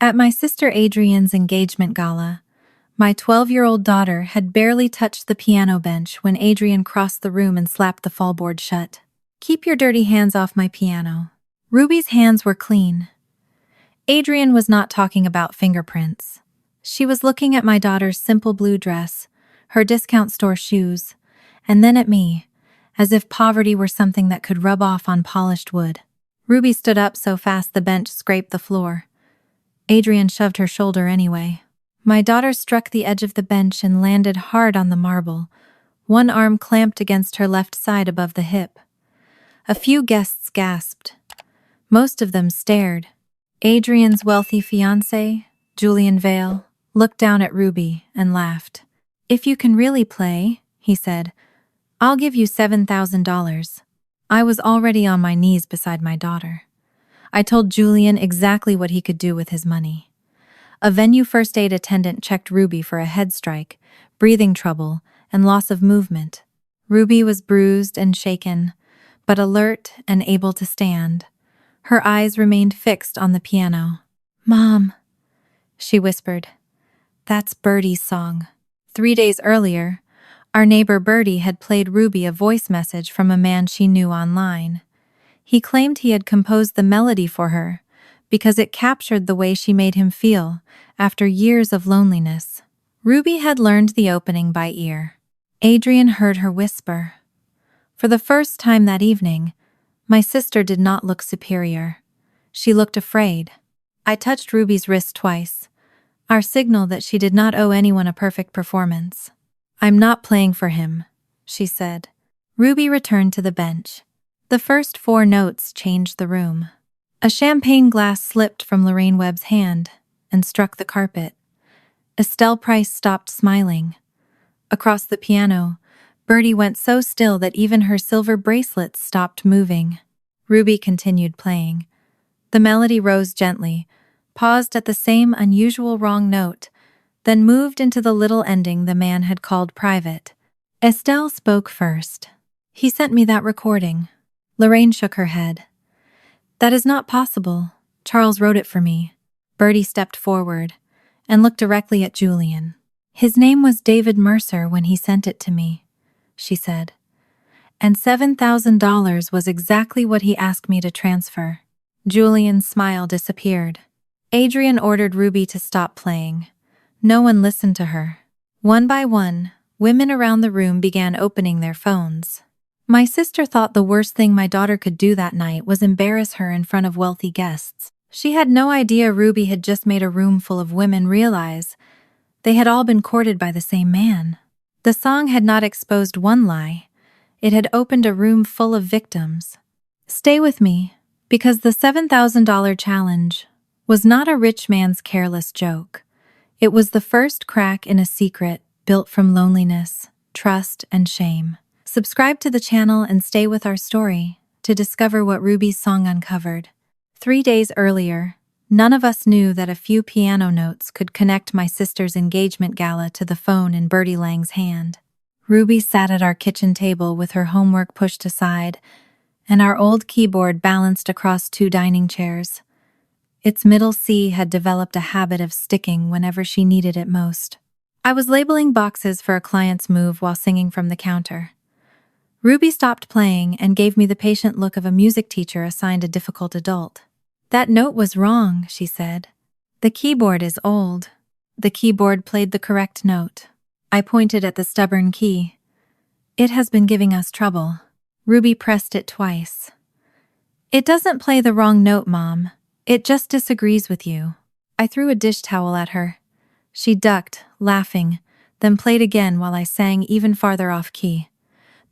At my sister Adrian's engagement gala, my 12-year-old daughter had barely touched the piano bench when Adrian crossed the room and slapped the fallboard shut. "Keep your dirty hands off my piano." Ruby's hands were clean. Adrian was not talking about fingerprints. She was looking at my daughter's simple blue dress, her discount store shoes, and then at me, as if poverty were something that could rub off on polished wood. Ruby stood up so fast the bench scraped the floor. Adrian shoved her shoulder anyway. My daughter struck the edge of the bench and landed hard on the marble, one arm clamped against her left side above the hip. A few guests gasped. Most of them stared. Adrian's wealthy fiancé, Julian Vale, looked down at Ruby and laughed. "If you can really play," he said, "I'll give you $7,000. I was already on my knees beside my daughter. I told Julian exactly what he could do with his money. A venue first aid attendant checked Ruby for a head strike, breathing trouble, and loss of movement. Ruby was bruised and shaken, but alert and able to stand. Her eyes remained fixed on the piano. "Mom," she whispered, "that's Birdie's song." 3 days earlier, our neighbor Birdie had played Ruby a voice message from a man she knew online. He claimed he had composed the melody for her because it captured the way she made him feel after years of loneliness. Ruby had learned the opening by ear. Adrian heard her whisper. For the first time that evening, my sister did not look superior. She looked afraid. I touched Ruby's wrist twice, our signal that she did not owe anyone a perfect performance. "I'm not playing for him," she said. Ruby returned to the bench. The first 4 notes changed the room. A champagne glass slipped from Lorraine Webb's hand and struck the carpet. Estelle Price stopped smiling. Across the piano, Birdie went so still that even her silver bracelets stopped moving. Ruby continued playing. The melody rose gently, paused at the same unusual wrong note, then moved into the little ending the man had called private. Estelle spoke first. "He sent me that recording." Lorraine shook her head. "That is not possible. Charles wrote it for me." Birdie stepped forward and looked directly at Julian. "His name was David Mercer when he sent it to me," she said. "And $7,000 was exactly what he asked me to transfer." Julian's smile disappeared. Adrian ordered Ruby to stop playing. No one listened to her. One by one, women around the room began opening their phones. My sister thought the worst thing my daughter could do that night was embarrass her in front of wealthy guests. She had no idea Ruby had just made a room full of women realize they had all been courted by the same man. The song had not exposed one lie. It had opened a room full of victims. Stay with me, because the $7,000 challenge was not a rich man's careless joke. It was the first crack in a secret built from loneliness, trust, and shame. Subscribe to the channel and stay with our story to discover what Ruby's song uncovered. 3 days earlier, none of us knew that a few piano notes could connect my sister's engagement gala to the phone in Birdie Lang's hand. Ruby sat at our kitchen table with her homework pushed aside, and our old keyboard balanced across 2 dining chairs. Its middle C had developed a habit of sticking whenever she needed it most. I was labeling boxes for a client's move while singing from the counter. Ruby stopped playing and gave me the patient look of a music teacher assigned a difficult adult. "That note was wrong," she said. "The keyboard is old." The keyboard played the correct note. I pointed at the stubborn key. "It has been giving us trouble." Ruby pressed it twice. "It doesn't play the wrong note, Mom. It just disagrees with you." I threw a dish towel at her. She ducked, laughing, then played again while I sang even farther off key.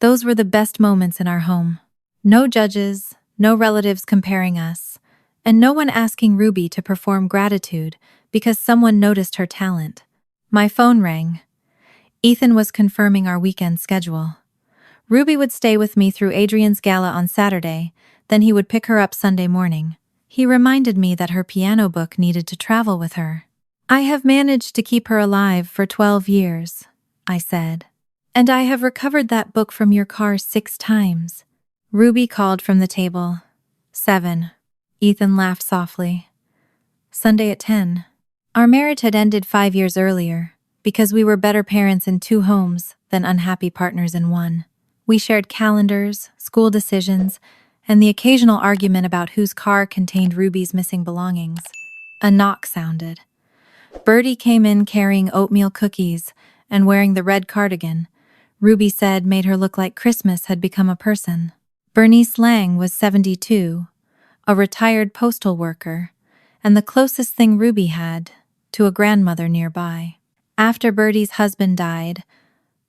Those were the best moments in our home. No judges, no relatives comparing us, and no one asking Ruby to perform gratitude because someone noticed her talent. My phone rang. Ethan was confirming our weekend schedule. Ruby would stay with me through Adrian's gala on Saturday, then he would pick her up Sunday morning. He reminded me that her piano book needed to travel with her. "I have managed to keep her alive for 12 years, I said. "And I have recovered that book from your car 6 times. Ruby called from the table. 7. Ethan laughed softly. Sunday at 10. Our marriage had ended 5 years earlier, because we were better parents in 2 homes than unhappy partners in 1. We shared calendars, school decisions, and the occasional argument about whose car contained Ruby's missing belongings. A knock sounded. Bertie came in carrying oatmeal cookies and wearing the red cardigan Ruby said made her look like Christmas had become a person. Bernice Lang was 72, a retired postal worker, and the closest thing Ruby had to a grandmother nearby. After Bertie's husband died,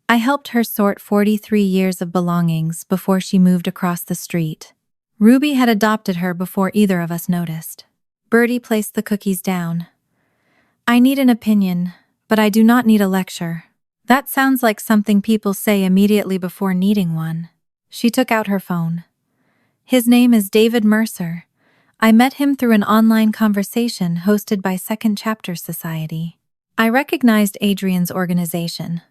I helped her sort 43 years of belongings before she moved across the street. Ruby had adopted her before either of us noticed. Bertie placed the cookies down. I need an opinion, but I do not need a lecture. That sounds like something people say immediately before needing one. She took out her phone. His name is David Mercer. I met him through an online conversation hosted by Second Chapter Society. I recognized Adrian's organization.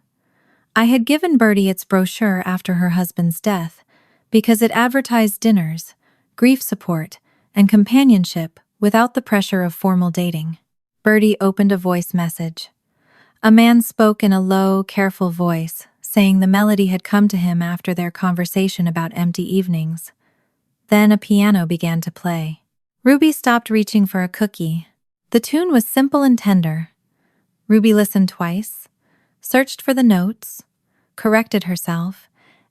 I had given Bertie its brochure after her husband's death because it advertised dinners, grief support, and companionship without the pressure of formal dating. Bertie opened a voice message. A man spoke in a low, careful voice, saying the melody had come to him after their conversation about empty evenings. Then a piano began to play. Ruby stopped reaching for a cookie. The tune was simple and tender. Ruby listened twice, searched for the notes, corrected herself,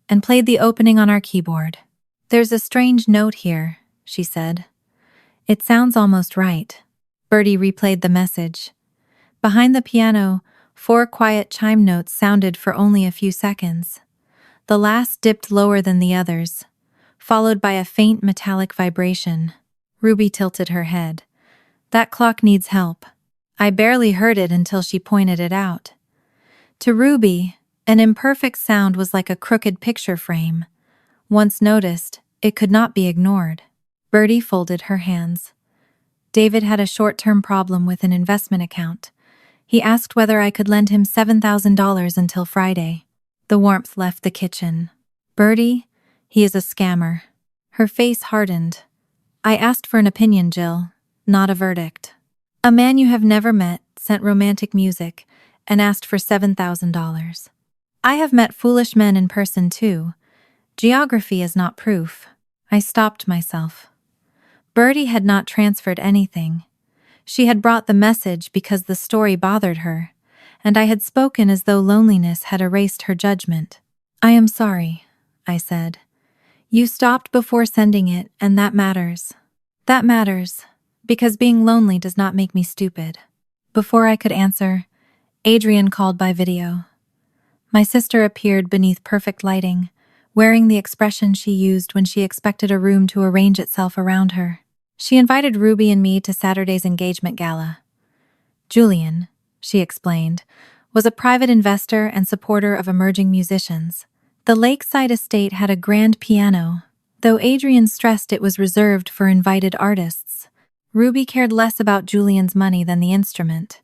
and played the opening on our keyboard. There's a strange note here, she said. It sounds almost right. Bertie replayed the message. Behind the piano, 4 quiet chime notes sounded for only a few seconds. The last dipped lower than the others, followed by a faint metallic vibration. Ruby tilted her head. That clock needs help. I barely heard it until she pointed it out. To Ruby, an imperfect sound was like a crooked picture frame. Once noticed, it could not be ignored. Bertie folded her hands. David had a short-term problem with an investment account. He asked whether I could lend him $7,000 until Friday. The warmth left the kitchen. Bertie, he is a scammer. Her face hardened. I asked for an opinion, Jill, not a verdict. A man you have never met sent romantic music and asked for $7,000. I have met foolish men in person too. Geography is not proof. I stopped myself. Bertie had not transferred anything. She had brought the message because the story bothered her, and I had spoken as though loneliness had erased her judgment. I am sorry, I said. You stopped before sending it, and that matters. That matters, because being lonely does not make me stupid. Before I could answer, Adrian called by video. My sister appeared beneath perfect lighting, wearing the expression she used when she expected a room to arrange itself around her. She invited Ruby and me to Saturday's engagement gala. Julian, she explained, was a private investor and supporter of emerging musicians. The lakeside estate had a grand piano, though Adrian stressed it was reserved for invited artists. Ruby cared less about Julian's money than the instrument.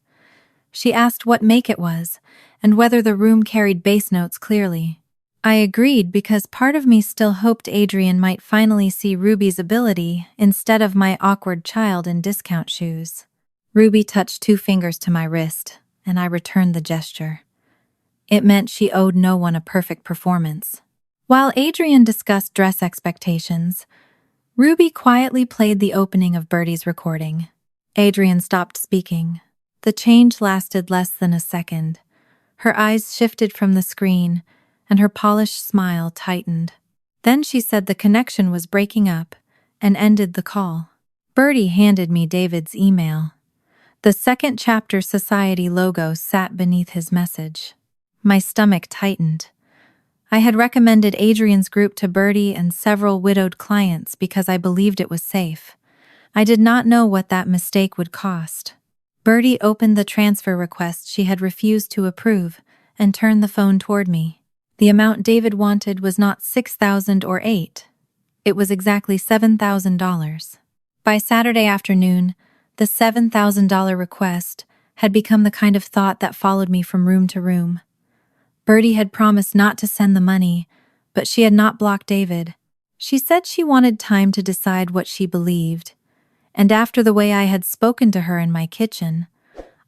She asked what make it was, and whether the room carried bass notes clearly. I agreed because part of me still hoped Adrian might finally see Ruby's ability instead of my awkward child in discount shoes. Ruby touched 2 fingers to my wrist, and I returned the gesture. It meant she owed no one a perfect performance. While Adrian discussed dress expectations, Ruby quietly played the opening of Bertie's recording. Adrian stopped speaking. The change lasted less than a second. Her eyes shifted from the screen, and her polished smile tightened. Then she said the connection was breaking up and ended the call. Bertie handed me David's email. The Second Chapter Society logo sat beneath his message. My stomach tightened. I had recommended Adrian's group to Bertie and several widowed clients because I believed it was safe. I did not know what that mistake would cost. Bertie opened the transfer request she had refused to approve and turned the phone toward me. The amount David wanted was not $6,000 or $8,000. It was exactly $7,000. By Saturday afternoon, the $7,000 request had become the kind of thought that followed me from room to room. Bertie had promised not to send the money, but she had not blocked David. She said she wanted time to decide what she believed, and after the way I had spoken to her in my kitchen,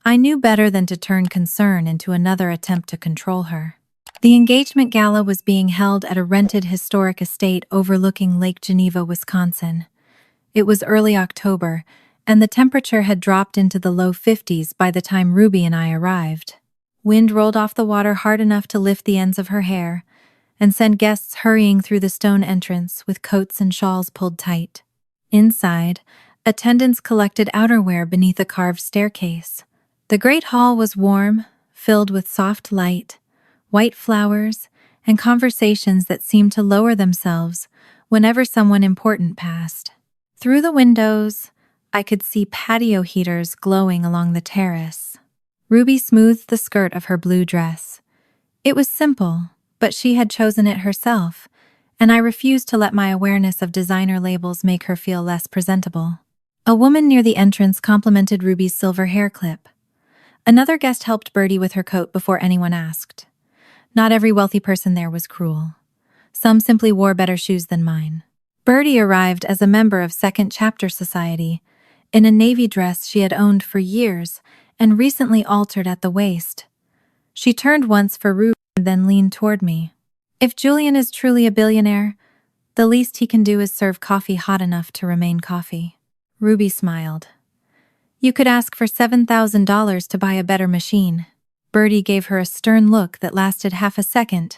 I knew better than to turn concern into another attempt to control her. The engagement gala was being held at a rented historic estate overlooking Lake Geneva, Wisconsin. It was early October, and the temperature had dropped into the low 50s by the time Ruby and I arrived. Wind rolled off the water hard enough to lift the ends of her hair and send guests hurrying through the stone entrance with coats and shawls pulled tight. Inside, attendants collected outerwear beneath a carved staircase. The great hall was warm, filled with soft light, white flowers, and conversations that seemed to lower themselves whenever someone important passed. Through the windows, I could see patio heaters glowing along the terrace. Ruby smoothed the skirt of her blue dress. It was simple, but she had chosen it herself, and I refused to let my awareness of designer labels make her feel less presentable. A woman near the entrance complimented Ruby's silver hair clip. Another guest helped Birdie with her coat before anyone asked. Not every wealthy person there was cruel. Some simply wore better shoes than mine. Birdie arrived as a member of Second Chapter Society, in a navy dress she had owned for years and recently altered at the waist. She turned once for Ruby and then leaned toward me. If Julian is truly a billionaire, the least he can do is serve coffee hot enough to remain coffee. Ruby smiled. You could ask for $7,000 to buy a better machine. Birdie gave her a stern look that lasted half a second,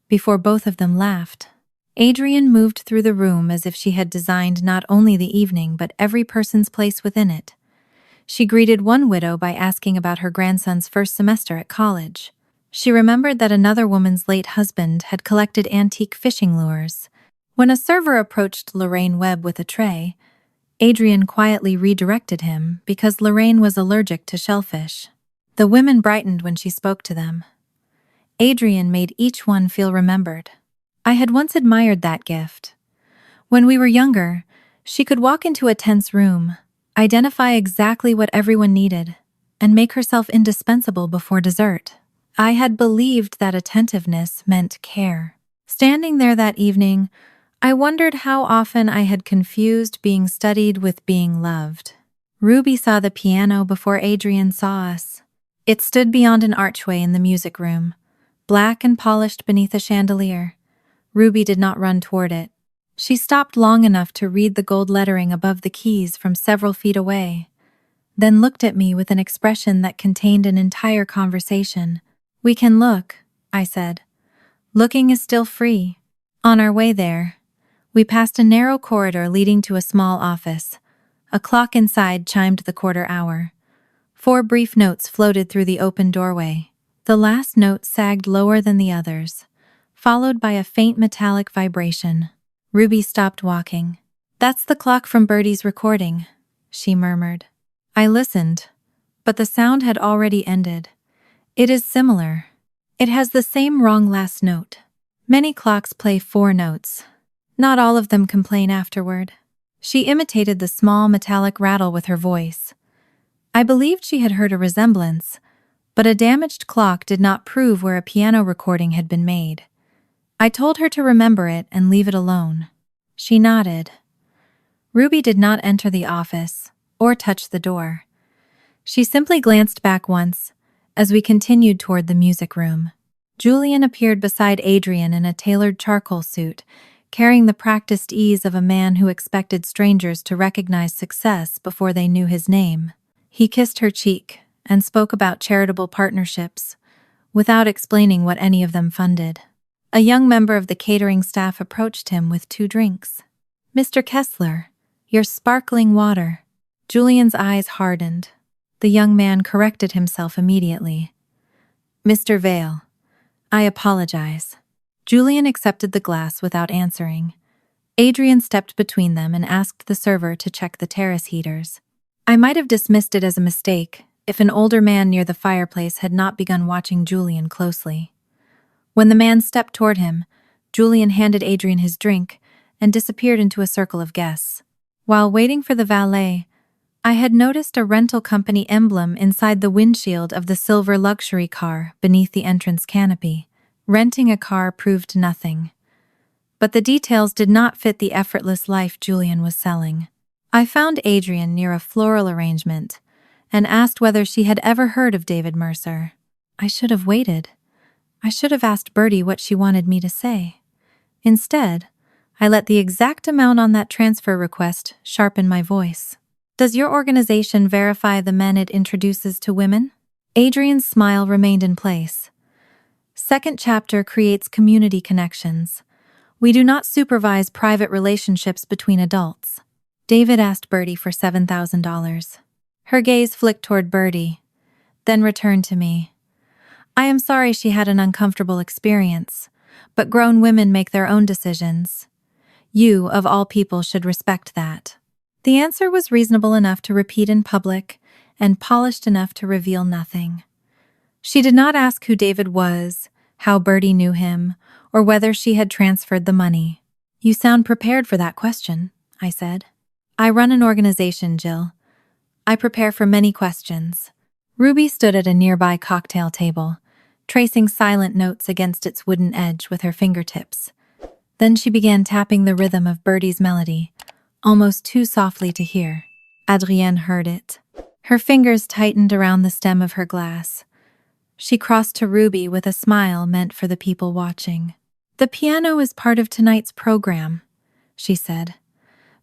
before both of them laughed. Adrian moved through the room as if she had designed not only the evening but every person's place within it. She greeted one widow by asking about her grandson's first semester at college. She remembered that another woman's late husband had collected antique fishing lures. When a server approached Lorraine Webb with a tray, Adrian quietly redirected him because Lorraine was allergic to shellfish. The women brightened when she spoke to them. Adrian made each one feel remembered. I had once admired that gift. When we were younger, she could walk into a tense room, identify exactly what everyone needed, and make herself indispensable before dessert. I had believed that attentiveness meant care. Standing there that evening, I wondered how often I had confused being studied with being loved. Ruby saw the piano before Adrian saw us. It stood beyond an archway in the music room, black and polished beneath a chandelier. Ruby did not run toward it. She stopped long enough to read the gold lettering above the keys from several feet away, then looked at me with an expression that contained an entire conversation. "We can look," I said. "Looking is still free." On our way there, we passed a narrow corridor leading to a small office. A clock inside chimed the quarter hour. 4 brief notes floated through the open doorway. The last note sagged lower than the others, followed by a faint metallic vibration. Ruby stopped walking. "That's the clock from Birdie's recording," she murmured. I listened, but the sound had already ended. "It is similar. It has the same wrong last note. Many clocks play 4 notes. Not all of them complain afterward." She imitated the small metallic rattle with her voice. I believed she had heard a resemblance, but a damaged clock did not prove where a piano recording had been made. I told her to remember it and leave it alone. She nodded. Ruby did not enter the office or touch the door. She simply glanced back once as we continued toward the music room. Julian appeared beside Adrian in a tailored charcoal suit, carrying the practiced ease of a man who expected strangers to recognize success before they knew his name. He kissed her cheek and spoke about charitable partnerships, without explaining what any of them funded. A young member of the catering staff approached him with 2 drinks. "Mr. Kessler, your sparkling water." Julian's eyes hardened. The young man corrected himself immediately. "Mr. Vale, I apologize." Julian accepted the glass without answering. Adrian stepped between them and asked the server to check the terrace heaters. I might have dismissed it as a mistake if an older man near the fireplace had not begun watching Julian closely. When the man stepped toward him, Julian handed Adrian his drink and disappeared into a circle of guests. While waiting for the valet, I had noticed a rental company emblem inside the windshield of the silver luxury car beneath the entrance canopy. Renting a car proved nothing. But the details did not fit the effortless life Julian was selling. I found Adrian near a floral arrangement and asked whether she had ever heard of David Mercer. I should have waited. I should have asked Bertie what she wanted me to say. Instead, I let the exact amount on that transfer request sharpen my voice. Does your organization verify the men it introduces to women? Adrian's smile remained in place. Second chapter creates community connections. We do not supervise private relationships between adults. David asked Bertie for $7,000. Her gaze flicked toward Bertie, then returned to me. I am sorry she had an uncomfortable experience, but grown women make their own decisions. You, of all people, should respect that. The answer was reasonable enough to repeat in public and polished enough to reveal nothing. She did not ask who David was, how Bertie knew him, or whether she had transferred the money. You sound prepared for that question, I said. I run an organization, Jill. I prepare for many questions. Ruby stood at a nearby cocktail table, tracing silent notes against its wooden edge with her fingertips. Then she began tapping the rhythm of Bertie's melody, almost too softly to hear. Adrienne heard it. Her fingers tightened around the stem of her glass. She crossed to Ruby with a smile meant for the people watching. The piano is part of tonight's program, she said.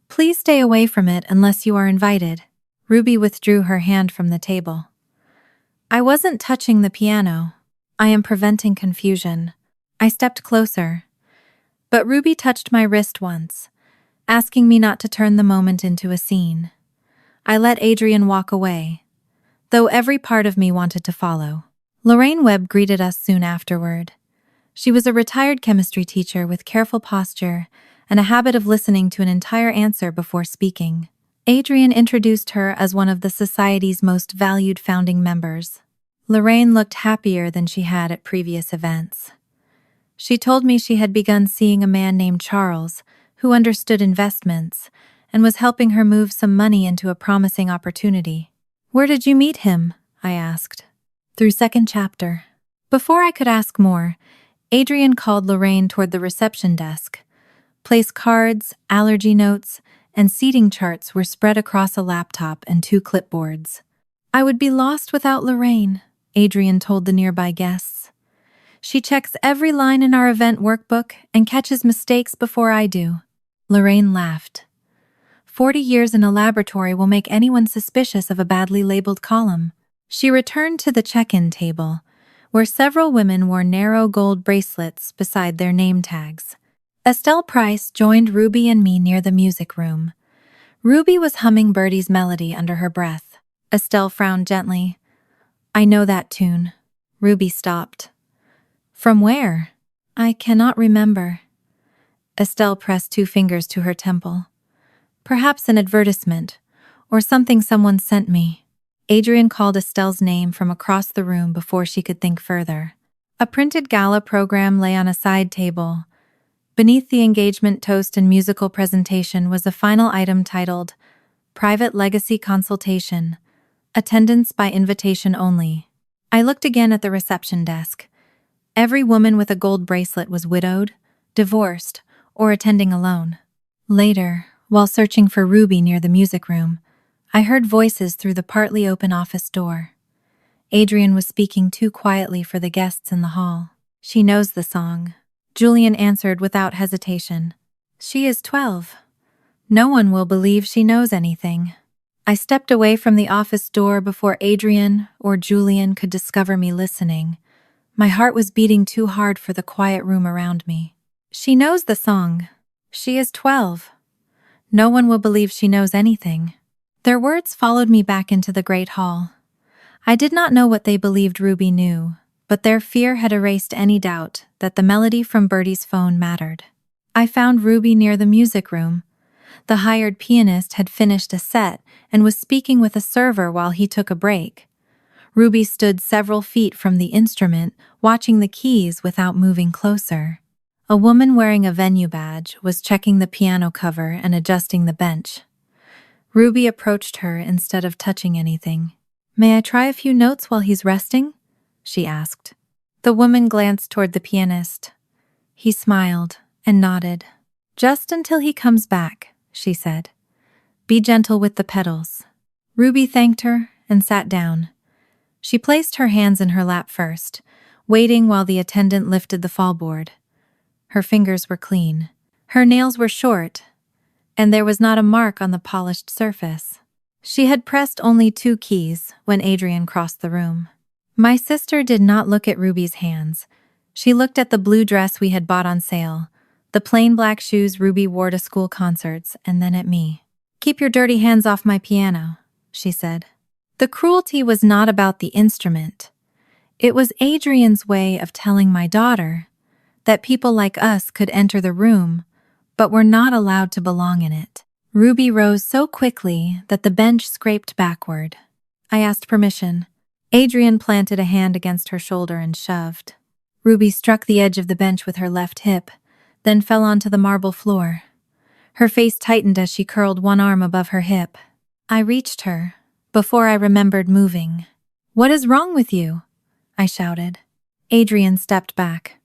Please stay away from it unless you are invited. Ruby withdrew her hand from the table. I wasn't touching the piano. I am preventing confusion. I stepped closer. But Ruby touched my wrist once, asking me not to turn the moment into a scene. I let Adrian walk away, though every part of me wanted to follow. Lorraine Webb greeted us soon afterward. She was a retired chemistry teacher with careful posture and a habit of listening to an entire answer before speaking. Adrian introduced her as one of the society's most valued founding members. Lorraine looked happier than she had at previous events. She told me she had begun seeing a man named Charles, who understood investments, and was helping her move some money into a promising opportunity. Where did you meet him? I asked. Through second chapter. Before I could ask more, Adrian called Lorraine toward the reception desk. Place cards, allergy notes, and seating charts were spread across a laptop and 2 clipboards. I would be lost without Lorraine, Adrian told the nearby guests. She checks every line in our event workbook and catches mistakes before I do. Lorraine laughed. 40 years in a laboratory will make anyone suspicious of a badly labeled column. She returned to the check-in table, where several women wore narrow gold bracelets beside their name tags. Estelle Price joined Ruby and me near the music room. Ruby was humming Bertie's melody under her breath. Estelle frowned gently. I know that tune. Ruby stopped. From where? I cannot remember. Estelle pressed 2 fingers to her temple. Perhaps an advertisement, or something someone sent me. Adrian called Estelle's name from across the room before she could think further. A printed gala program lay on a side table. Beneath the engagement toast and musical presentation was a final item titled, Private Legacy Consultation, Attendance by Invitation Only. I looked again at the reception desk. Every woman with a gold bracelet was widowed, divorced, or attending alone. Later, while searching for Ruby near the music room, I heard voices through the partly open office door. Adrian was speaking too quietly for the guests in the hall. She knows the song. Julian answered without hesitation. She is 12. No one will believe she knows anything. I stepped away from the office door before Adrian or Julian could discover me listening. My heart was beating too hard for the quiet room around me. She knows the song. She is 12. No one will believe she knows anything. Their words followed me back into the great hall. I did not know what they believed Ruby knew, but their fear had erased any doubt that the melody from Bertie's phone mattered. I found Ruby near the music room. The hired pianist had finished a set and was speaking with a server while he took a break. Ruby stood several feet from the instrument, watching the keys without moving closer. A woman wearing a venue badge was checking the piano cover and adjusting the bench. Ruby approached her instead of touching anything. May I try a few notes while he's resting? She asked. The woman glanced toward the pianist. He smiled and nodded. Just until he comes back, she said. Be gentle with the petals." Ruby thanked her and sat down. She placed her hands in her lap first, waiting while the attendant lifted the fallboard. Her fingers were clean. Her nails were short, and there was not a mark on the polished surface. She had pressed only 2 keys when Adrian crossed the room. My sister did not look at Ruby's hands. She looked at the blue dress we had bought on sale, the plain black shoes Ruby wore to school concerts, and then at me. "Keep your dirty hands off my piano," she said. The cruelty was not about the instrument. It was Adrian's way of telling my daughter that people like us could enter the room, but were not allowed to belong in it. Ruby rose so quickly that the bench scraped backward. I asked permission. Adrian planted a hand against her shoulder and shoved. Ruby struck the edge of the bench with her left hip, then fell onto the marble floor. Her face tightened as she curled one arm above her hip. I reached her, before I remembered moving. "What is wrong with you?" I shouted. Adrian stepped back.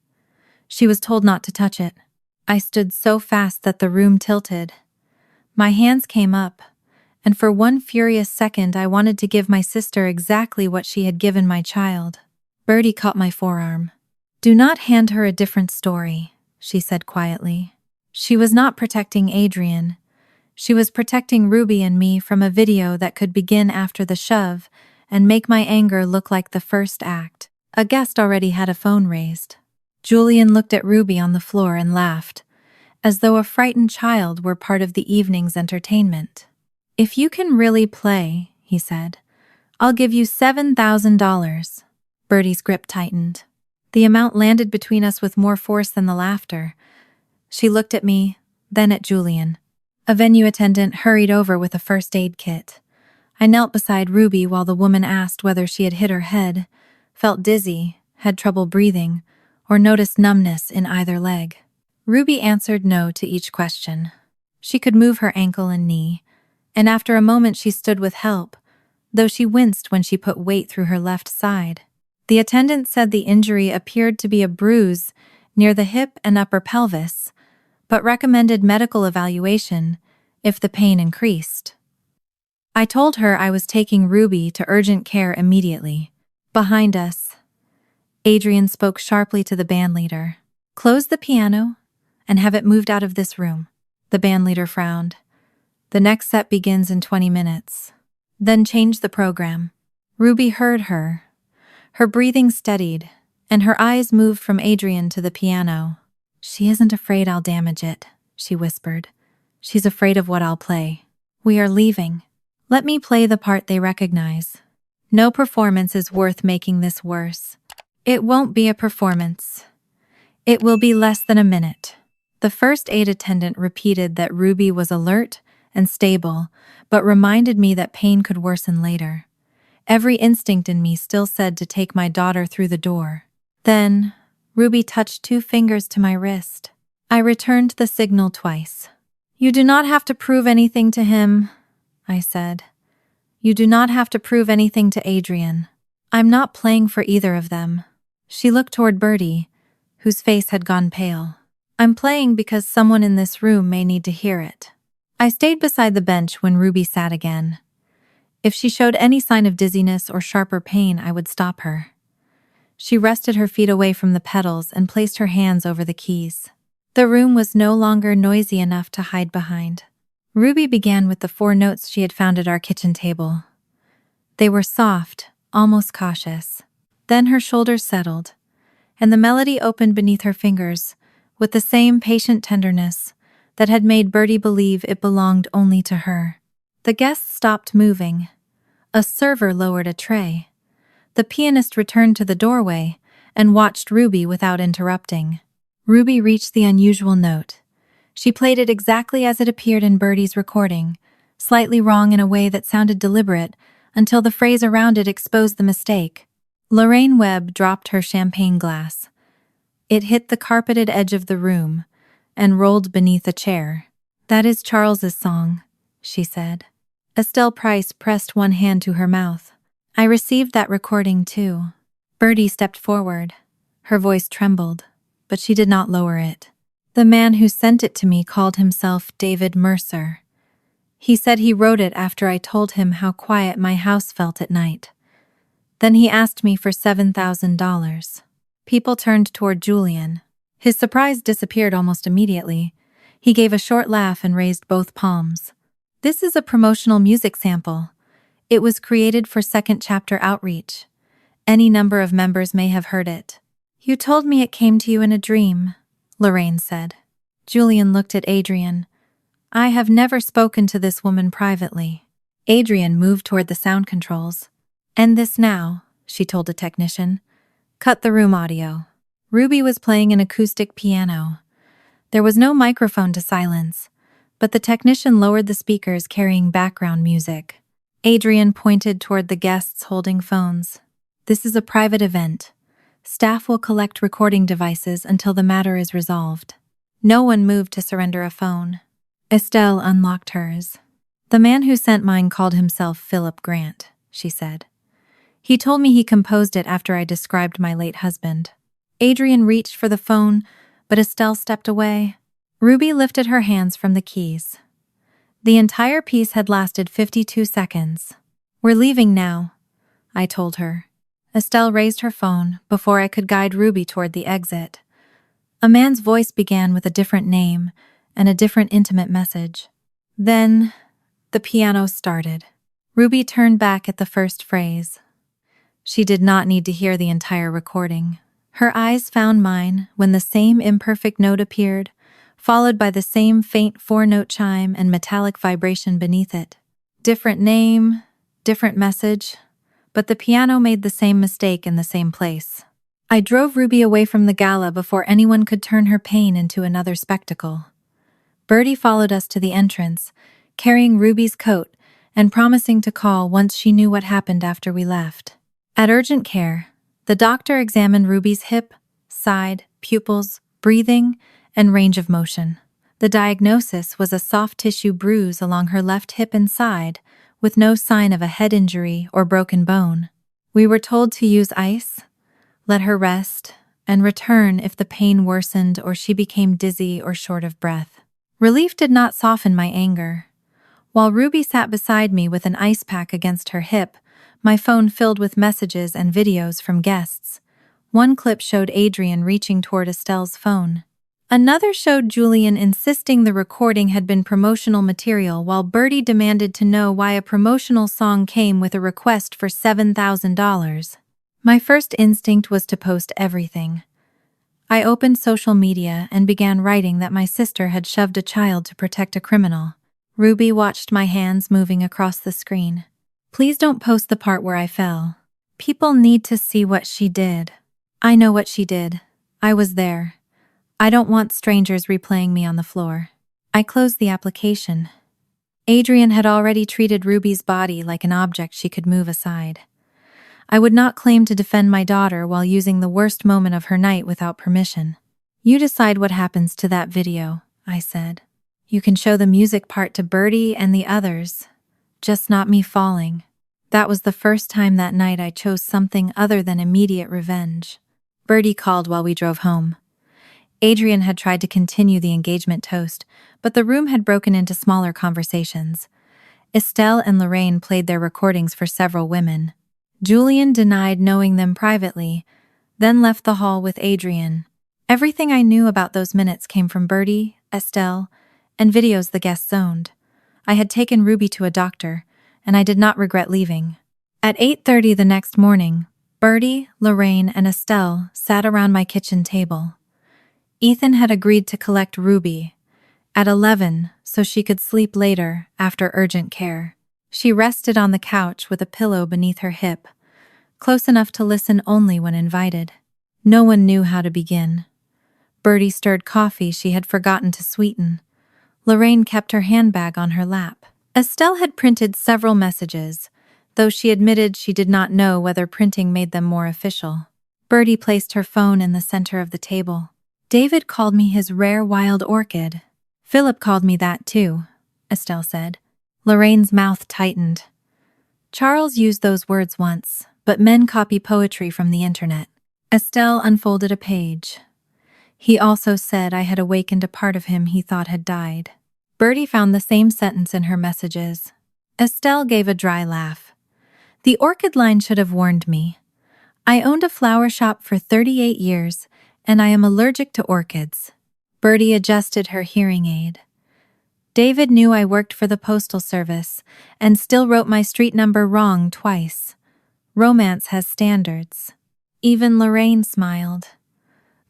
She was told not to touch it. I stood so fast that the room tilted. My hands came up, and for one furious second I wanted to give my sister exactly what she had given my child. Bertie caught my forearm. "Do not hand her a different story," she said quietly. She was not protecting Adrian. She was protecting Ruby and me from a video that could begin after the shove and make my anger look like the first act. A guest already had a phone raised. Julian looked at Ruby on the floor and laughed, as though a frightened child were part of the evening's entertainment. "If you can really play," he said, "I'll give you $7,000. Bertie's grip tightened. The amount landed between us with more force than the laughter. She looked at me, then at Julian. A venue attendant hurried over with a first aid kit. I knelt beside Ruby while the woman asked whether she had hit her head, felt dizzy, had trouble breathing, or noticed numbness in either leg. Ruby answered no to each question. She could move her ankle and knee, and after a moment she stood with help, though she winced when she put weight through her left side. The attendant said the injury appeared to be a bruise near the hip and upper pelvis, but recommended medical evaluation if the pain increased. I told her I was taking Ruby to urgent care immediately. Behind us, Adrian spoke sharply to the bandleader. "Close the piano and have it moved out of this room." The bandleader frowned. "The next set begins in 20 minutes. Then change the program." Ruby heard her. Her breathing steadied, and her eyes moved from Adrian to the piano. "She isn't afraid I'll damage it," she whispered. "She's afraid of what I'll play. We are leaving. Let me play the part they recognize. No performance is worth making this worse." "It won't be a performance. It will be less than a minute." The first aid attendant repeated that Ruby was alert and stable, but reminded me that pain could worsen later. Every instinct in me still said to take my daughter through the door. Then, Ruby touched 2 fingers to my wrist. I returned the signal twice. "You do not have to prove anything to him," I said. "You do not have to prove anything to Adrian. I'm not playing for either of them." She looked toward Bertie, whose face had gone pale. "I'm playing because someone in this room may need to hear it." I stayed beside the bench when Ruby sat again. If she showed any sign of dizziness or sharper pain, I would stop her. She rested her feet away from the pedals and placed her hands over the keys. The room was no longer noisy enough to hide behind. Ruby began with the 4 notes she had found at our kitchen table. They were soft, almost cautious. Then her shoulders settled, and the melody opened beneath her fingers with the same patient tenderness that had made Bertie believe it belonged only to her. The guests stopped moving. A server lowered a tray. The pianist returned to the doorway and watched Ruby without interrupting. Ruby reached the unusual note. She played it exactly as it appeared in Bertie's recording, slightly wrong in a way that sounded deliberate until the phrase around it exposed the mistake. Lorraine Webb dropped her champagne glass. It hit the carpeted edge of the room and rolled beneath a chair. "That is Charles's song," she said. Estelle Price pressed one hand to her mouth. "I received that recording too." Bertie stepped forward. Her voice trembled, but she did not lower it. "The man who sent it to me called himself David Mercer. He said he wrote it after I told him how quiet my house felt at night. Then he asked me for $7,000. People turned toward Julian. His surprise disappeared almost immediately. He gave a short laugh and raised both palms. This is a promotional music sample. It was created for second chapter outreach. Any number of members may have heard it. You told me it came to you in a dream, Lorraine said. Julian looked at Adrian. I have never spoken to this woman privately. Adrian moved toward the sound controls. End this now, she told a technician. Cut the room audio. Ruby was playing an acoustic piano. There was no microphone to silence, but the technician lowered the speakers carrying background music. Adrian pointed toward the guests holding phones. This is a private event. Staff will collect recording devices until the matter is resolved. No one moved to surrender a phone. Estelle unlocked hers. The man who sent mine called himself Philip Grant, she said. He told me he composed it after I described my late husband. Adrian reached for the phone, but Estelle stepped away. Ruby lifted her hands from the keys. The entire piece had lasted 52 seconds. We're leaving now, I told her. Estelle raised her phone before I could guide Ruby toward the exit. A man's voice began with a different name and a different intimate message. Then, the piano started. Ruby turned back at the first phrase. She did not need to hear the entire recording. Her eyes found mine when the same imperfect note appeared, followed by the same faint four-note chime and metallic vibration beneath it. Different name, different message, but the piano made the same mistake in the same place. I drove Ruby away from the gala before anyone could turn her pain into another spectacle. Bertie followed us to the entrance, carrying Ruby's coat and promising to call once she knew what happened after we left. At urgent care, the doctor examined Ruby's hip, side, pupils, breathing, and range of motion. The diagnosis was a soft tissue bruise along her left hip and side, with no sign of a head injury or broken bone. We were told to use ice, let her rest, and return if the pain worsened or she became dizzy or short of breath. Relief did not soften my anger. While Ruby sat beside me with an ice pack against her hip, my phone filled with messages and videos from guests. One clip showed Adrian reaching toward Estelle's phone. Another showed Julian insisting the recording had been promotional material, while Bertie demanded to know why a promotional song came with a request for $7,000. My first instinct was to post everything. I opened social media and began writing that my sister had shoved a child to protect a criminal. Ruby watched my hands moving across the screen. Please don't post the part where I fell. People need to see what she did. I know what she did. I was there. I don't want strangers replaying me on the floor. I closed the application. Adrian had already treated Ruby's body like an object she could move aside. I would not claim to defend my daughter while using the worst moment of her night without permission. You decide what happens to that video, I said. You can show the music part to Bertie and the others, just not me falling. That was the first time that night I chose something other than immediate revenge. Bertie called while we drove home. Adrian had tried to continue the engagement toast, but the room had broken into smaller conversations. Estelle and Lorraine played their recordings for several women. Julian denied knowing them privately, then left the hall with Adrian. Everything I knew about those minutes came from Bertie, Estelle, and videos the guests owned. I had taken Ruby to a doctor, and I did not regret leaving. At 8:30 the next morning, Bertie, Lorraine, and Estelle sat around my kitchen table. Ethan had agreed to collect Ruby at 11 so she could sleep later after urgent care. She rested on the couch with a pillow beneath her hip, close enough to listen only when invited. No one knew how to begin. Bertie stirred coffee she had forgotten to sweeten. Lorraine kept her handbag on her lap. Estelle had printed several messages, though she admitted she did not know whether printing made them more official. Bertie placed her phone in the center of the table. David called me his rare wild orchid. Philip called me that too, Estelle said. Lorraine's mouth tightened. Charles used those words once, but men copy poetry from the internet. Estelle unfolded a page. He also said I had awakened a part of him he thought had died. Bertie found the same sentence in her messages. Estelle gave a dry laugh. The orchid line should have warned me. I owned a flower shop for 38 years, and I am allergic to orchids. Bertie adjusted her hearing aid. David knew I worked for the postal service and still wrote my street number wrong twice. Romance has standards. Even Lorraine smiled.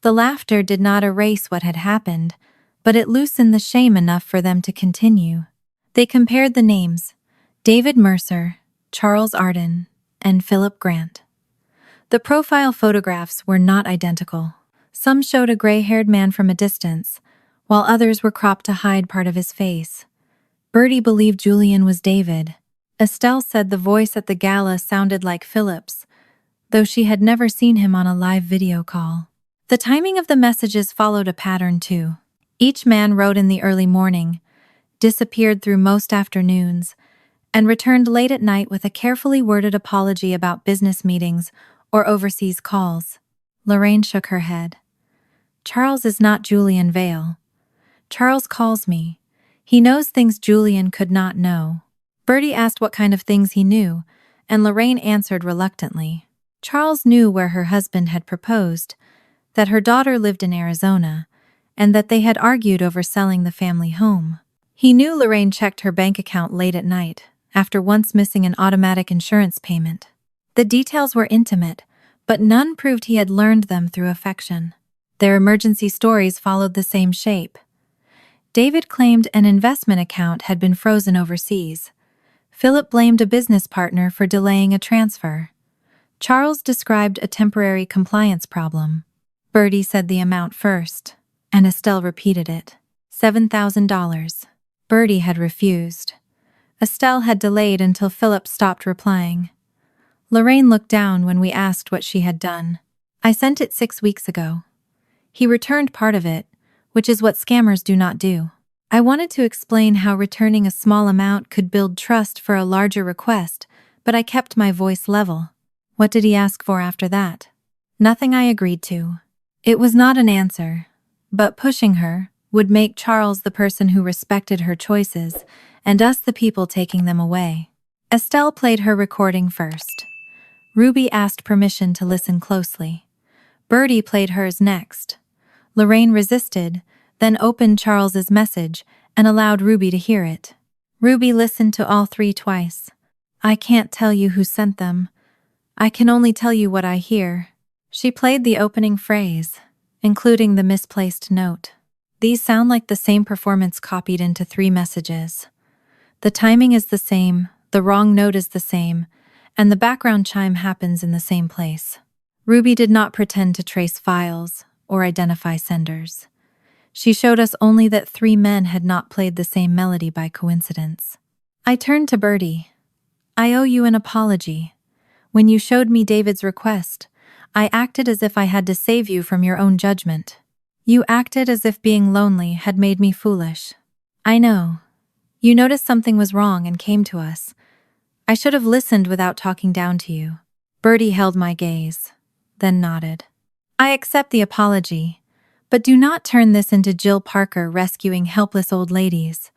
The laughter did not erase what had happened, but it loosened the shame enough for them to continue. They compared the names: David Mercer, Charles Arden, and Philip Grant. The profile photographs were not identical. Some showed a gray-haired man from a distance, while others were cropped to hide part of his face. Bertie believed Julian was David. Estelle said the voice at the gala sounded like Philip's, though she had never seen him on a live video call. The timing of the messages followed a pattern too. Each man wrote in the early morning, disappeared through most afternoons, and returned late at night with a carefully worded apology about business meetings or overseas calls. Lorraine shook her head. Charles is not Julian Vale. Charles calls me. He knows things Julian could not know. Bertie asked what kind of things he knew, and Lorraine answered reluctantly. Charles knew where her husband had proposed, that her daughter lived in Arizona, and that they had argued over selling the family home. He knew Lorraine checked her bank account late at night, after once missing an automatic insurance payment. The details were intimate, but none proved he had learned them through affection. Their emergency stories followed the same shape. David claimed an investment account had been frozen overseas. Philip blamed a business partner for delaying a transfer. Charles described a temporary compliance problem. Bertie said the amount first, and Estelle repeated it. $7,000. Bertie had refused. Estelle had delayed until Philip stopped replying. Lorraine looked down when we asked what she had done. I sent it 6 weeks ago. He returned part of it, which is what scammers do not do. I wanted to explain how returning a small amount could build trust for a larger request, but I kept my voice level. What did he ask for after that? Nothing I agreed to. It was not an answer, but pushing her would make Charles the person who respected her choices, and us the people taking them away. Estelle played her recording first. Ruby asked permission to listen closely. Bertie played hers next. Lorraine resisted, then opened Charles's message and allowed Ruby to hear it. Ruby listened to all 3 twice. I can't tell you who sent them. I can only tell you what I hear. She played the opening phrase, including the misplaced note. These sound like the same performance copied into 3 messages. The timing is the same, the wrong note is the same, and the background chime happens in the same place. Ruby did not pretend to trace files or identify senders. She showed us only that 3 men had not played the same melody by coincidence. I turned to Bertie. I owe you an apology. When you showed me David's request, I acted as if I had to save you from your own judgment. You acted as if being lonely had made me foolish. I know. You noticed something was wrong and came to us. I should have listened without talking down to you. Bertie held my gaze, then nodded. I accept the apology, but do not turn this into Jill Parker rescuing helpless old ladies.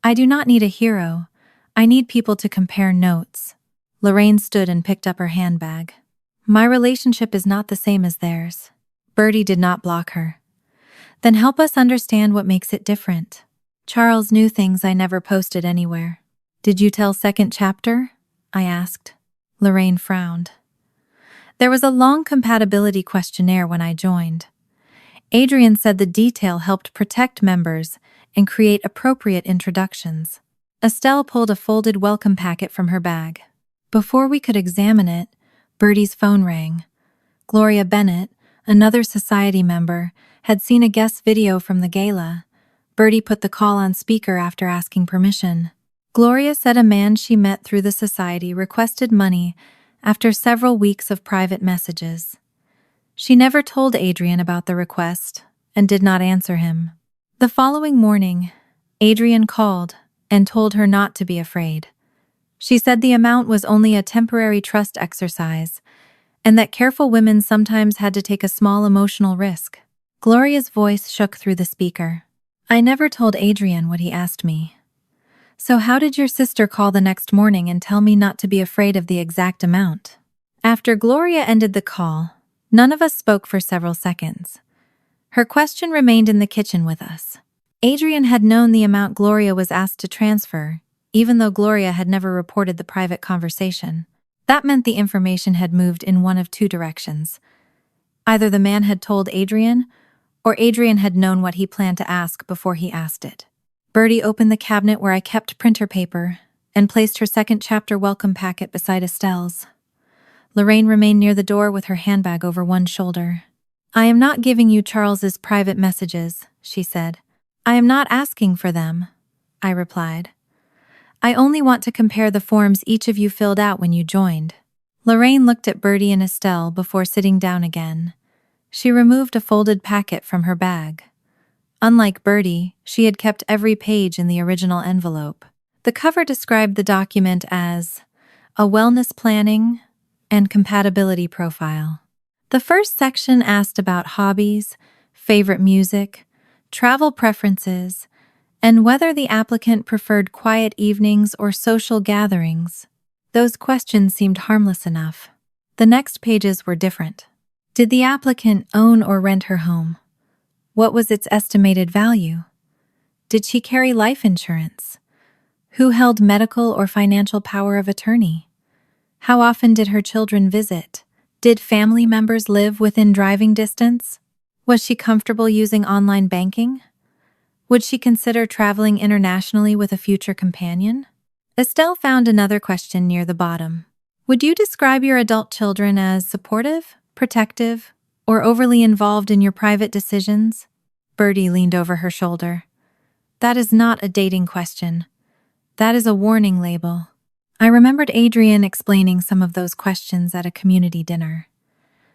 I do not need a hero. I need people to compare notes. Lorraine stood and picked up her handbag. My relationship is not the same as theirs. Bertie did not block her. Then help us understand what makes it different. Charles knew things I never posted anywhere. Did you tell second chapter? I asked. Lorraine frowned. There was a long compatibility questionnaire when I joined. Adrian said the detail helped protect members and create appropriate introductions. Estelle pulled a folded welcome packet from her bag. Before we could examine it, Bertie's phone rang. Gloria Bennett, another society member, had seen a guest video from the gala. Bertie put the call on speaker after asking permission. Gloria said a man she met through the society requested money after several weeks of private messages. She never told Adrian about the request and did not answer him. The following morning, Adrian called and told her not to be afraid. She said the amount was only a temporary trust exercise and that careful women sometimes had to take a small emotional risk. Gloria's voice shook through the speaker. I never told Adrian what he asked me. So how did your sister call the next morning and tell me not to be afraid of the exact amount? After Gloria ended the call, none of us spoke for several seconds. Her question remained in the kitchen with us. Adrian had known the amount Gloria was asked to transfer, even though Gloria had never reported the private conversation. That meant the information had moved in one of two directions. Either the man had told Adrian, or Adrian had known what he planned to ask before he asked it. Bertie opened the cabinet where I kept printer paper and placed her second chapter welcome packet beside Estelle's. Lorraine remained near the door with her handbag over one shoulder. I am not giving you Charles's private messages, she said. I am not asking for them, I replied. I only want to compare the forms each of you filled out when you joined. Lorraine looked at Bertie and Estelle before sitting down again. She removed a folded packet from her bag. Unlike Bertie, she had kept every page in the original envelope. The cover described the document as a wellness planning and compatibility profile. The first section asked about hobbies, favorite music, travel preferences, and whether the applicant preferred quiet evenings or social gatherings. Those questions seemed harmless enough. The next pages were different. Did the applicant own or rent her home? What was its estimated value? Did she carry life insurance? Who held medical or financial power of attorney? How often did her children visit? Did family members live within driving distance? Was she comfortable using online banking? Would she consider traveling internationally with a future companion? Estelle found another question near the bottom. Would you describe your adult children as supportive, protective, or overly involved in your private decisions? Bertie leaned over her shoulder. That is not a dating question. That is a warning label. I remembered Adrian explaining some of those questions at a community dinner.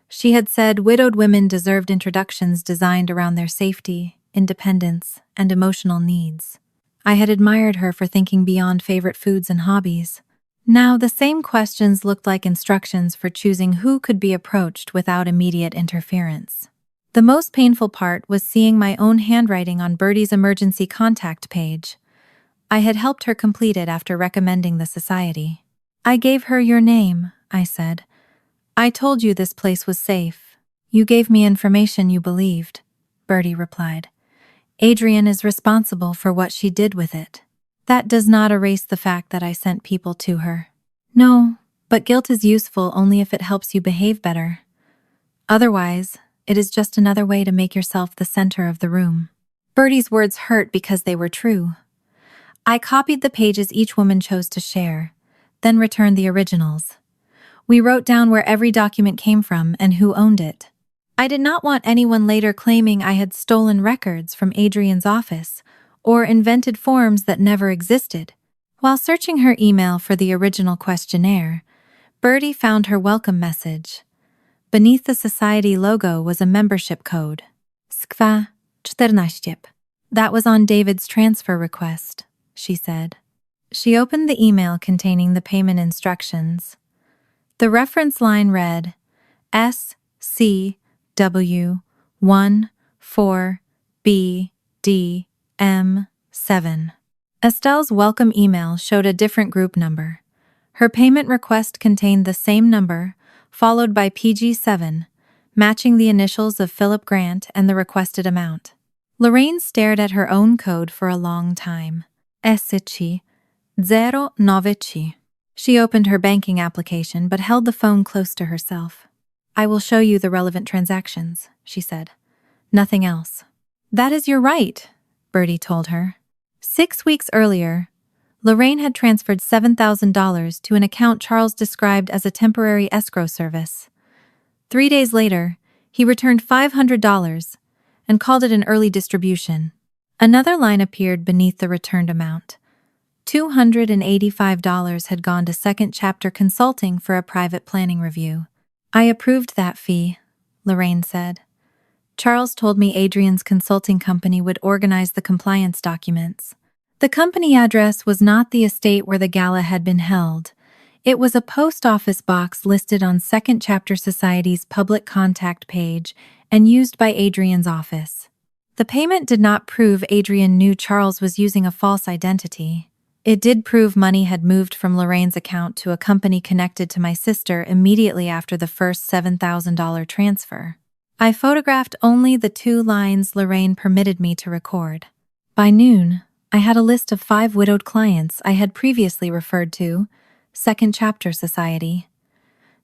She had said widowed women deserved introductions designed around their safety, independence, and emotional needs. I had admired her for thinking beyond favorite foods and hobbies. Now, the same questions looked like instructions for choosing who could be approached without immediate interference. The most painful part was seeing my own handwriting on Bertie's emergency contact page. I had helped her complete it after recommending the society. I gave her your name, I said. I told you this place was safe. You gave me information you believed, Bertie replied. Adrian is responsible for what she did with it. That does not erase the fact that I sent people to her. No, but guilt is useful only if it helps you behave better. Otherwise, it is just another way to make yourself the center of the room. Bertie's words hurt because they were true. I copied the pages each woman chose to share, then returned the originals. We wrote down where every document came from and who owned it. I did not want anyone later claiming I had stolen records from Adrian's office or invented forms that never existed. While searching her email for the original questionnaire, Bertie found her welcome message. Beneath the society logo was a membership code. Skwa 14. That was on David's transfer request, she said. She opened the email containing the payment instructions. The reference line read SCW14BDM7. Estelle's welcome email showed a different group number. Her payment request contained the same number, followed by PG7, matching the initials of Philip Grant and the requested amount. Lorraine stared at her own code for a long time. SC09. She opened her banking application but held the phone close to herself. I will show you the relevant transactions, she said. Nothing else. That is your right, Bertie told her. 6 weeks earlier, Lorraine had transferred $7,000 to an account Charles described as a temporary escrow service. 3 days later, he returned $500 and called it an early distribution. Another line appeared beneath the returned amount. $285 had gone to Second Chapter Consulting for a private planning review. I approved that fee, Lorraine said. Charles told me Adrian's consulting company would organize the compliance documents. The company address was not the estate where the gala had been held. It was a post office box listed on Second Chapter Society's public contact page and used by Adrian's office. The payment did not prove Adrian knew Charles was using a false identity. It did prove money had moved from Lorraine's account to a company connected to my sister immediately after the first $7,000 transfer. I photographed only the 2 lines Lorraine permitted me to record. By noon, I had a list of 5 widowed clients I had previously referred to, Second Chapter Society.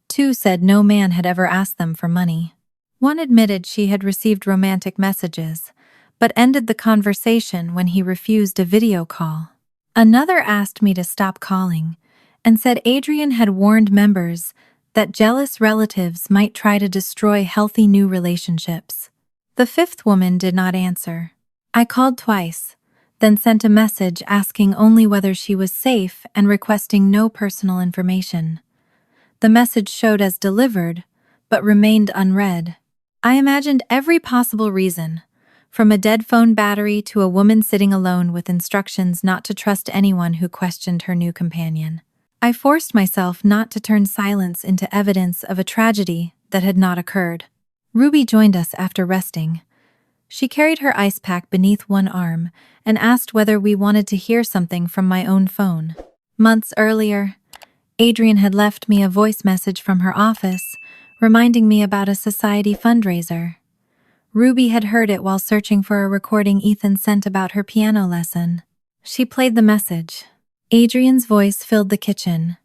2 said no man had ever asked them for money. 1 admitted she had received romantic messages, but ended the conversation when he refused a video call. Another asked me to stop calling and said Adrian had warned members that jealous relatives might try to destroy healthy new relationships. The 5th woman did not answer. I called twice, then sent a message asking only whether she was safe and requesting no personal information. The message showed as delivered, but remained unread. I imagined every possible reason, from a dead phone battery to a woman sitting alone with instructions not to trust anyone who questioned her new companion. I forced myself not to turn silence into evidence of a tragedy that had not occurred. Ruby joined us after resting. She carried her ice pack beneath one arm and asked whether we wanted to hear something from my own phone. Months earlier, Adrian had left me a voice message from her office, reminding me about a society fundraiser. Ruby had heard it while searching for a recording Ethan sent about her piano lesson. She played the message. Adrian's voice filled the kitchen.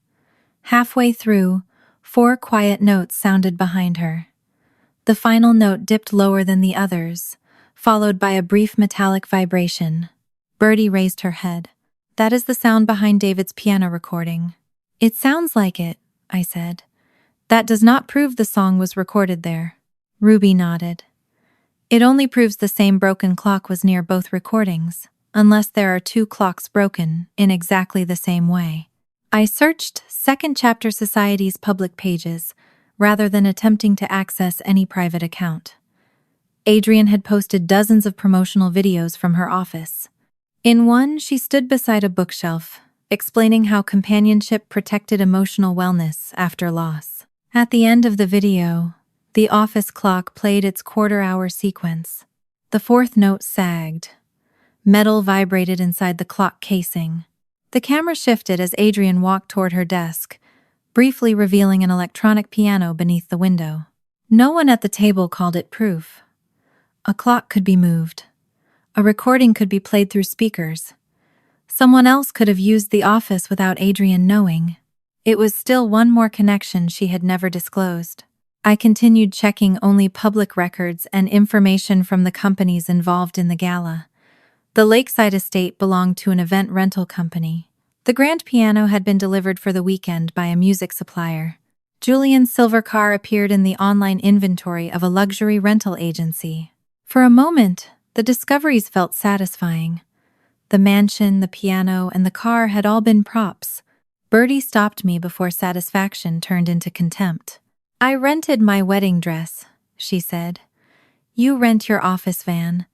Halfway through, 4 quiet notes sounded behind her. The final note dipped lower than the others, followed by a brief metallic vibration. Bertie raised her head. "That is the sound behind David's piano recording." "It sounds like it," I said. "That does not prove the song was recorded there." Ruby nodded. "It only proves the same broken clock was near both recordings, unless there are 2 clocks broken in exactly the same way." I searched Second Chapter Society's public pages, rather than attempting to access any private account. Adrian had posted dozens of promotional videos from her office. In one, she stood beside a bookshelf, explaining how companionship protected emotional wellness after loss. At the end of the video, the office clock played its quarter-hour sequence. The 4th note sagged. Metal vibrated inside the clock casing. The camera shifted as Adrian walked toward her desk, briefly revealing an electronic piano beneath the window. No one at the table called it proof. A clock could be moved. A recording could be played through speakers. Someone else could have used the office without Adrian knowing. It was still one more connection she had never disclosed. I continued checking only public records and information from the companies involved in the gala. The lakeside estate belonged to an event rental company. The grand piano had been delivered for the weekend by a music supplier. Julian's silver car appeared in the online inventory of a luxury rental agency. For a moment, the discoveries felt satisfying. The mansion, the piano, and the car had all been props. Bertie stopped me before satisfaction turned into contempt. "I rented my wedding dress," she said. "You rent your office van.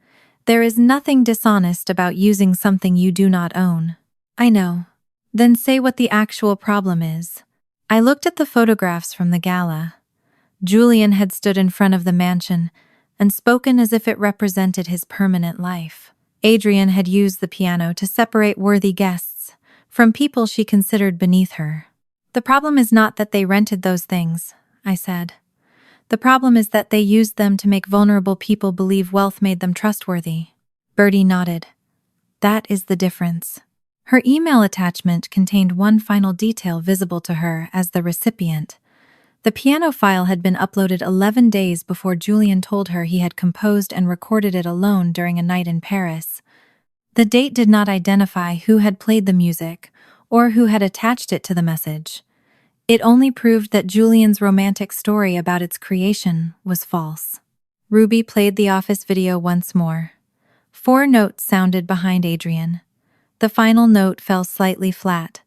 There is nothing dishonest about using something you do not own." "I know." "Then say what the actual problem is." I looked at the photographs from the gala. Julian had stood in front of the mansion and spoken as if it represented his permanent life. Adrian had used the piano to separate worthy guests from people she considered beneath her. "The problem is not that they rented those things," I said. "The problem is that they used them to make vulnerable people believe wealth made them trustworthy." Bertie nodded. "That is the difference." Her email attachment contained one final detail visible to her as the recipient. The piano file had been uploaded 11 days before Julian told her he had composed and recorded it alone during a night in Paris. The date did not identify who had played the music or who had attached it to the message. It only proved that Julian's romantic story about its creation was false. Ruby played the office video once more. 4 notes sounded behind Adrian. The final note fell slightly flat,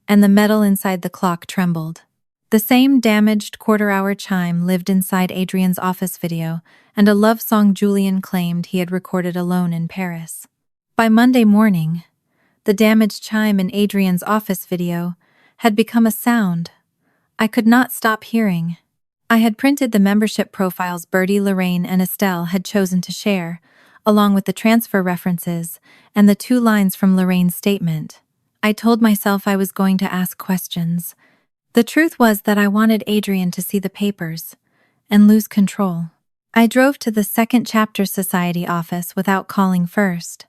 and the metal inside the clock trembled. The same damaged quarter-hour chime lived inside Adrian's office video, and a love song Julian claimed he had recorded alone in Paris. By Monday morning, the damaged chime in Adrian's office video had become a sound I could not stop hearing. I had printed the membership profiles Bertie, Lorraine, and Estelle had chosen to share, along with the transfer references and the 2 lines from Lorraine's statement. I told myself I was going to ask questions. The truth was that I wanted Adrian to see the papers and lose control. I drove to the Second Chapter Society office without calling first.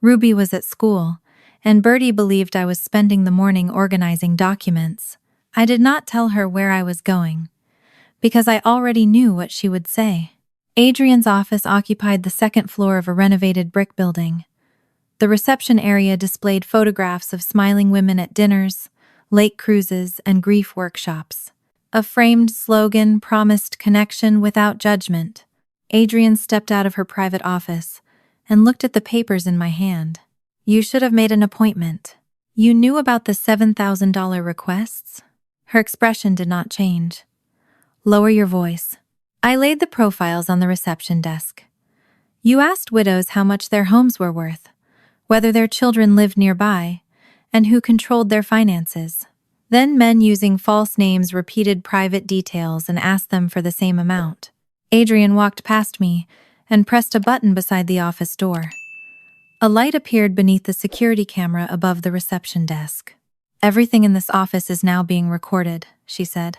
Ruby was at school, and Bertie believed I was spending the morning organizing documents. I did not tell her where I was going, because I already knew what she would say. Adrian's office occupied the second floor of a renovated brick building. The reception area displayed photographs of smiling women at dinners, lake cruises, and grief workshops. A framed slogan promised connection without judgment. Adrian stepped out of her private office and looked at the papers in my hand. "You should have made an appointment. You knew about the $7,000 requests?" Her expression did not change. "Lower your voice." I laid the profiles on the reception desk. "You asked widows how much their homes were worth, whether their children lived nearby, and who controlled their finances. Then men using false names repeated private details and asked them for the same amount." Adrian walked past me and pressed a button beside the office door. A light appeared beneath the security camera above the reception desk. "Everything in this office is now being recorded," she said.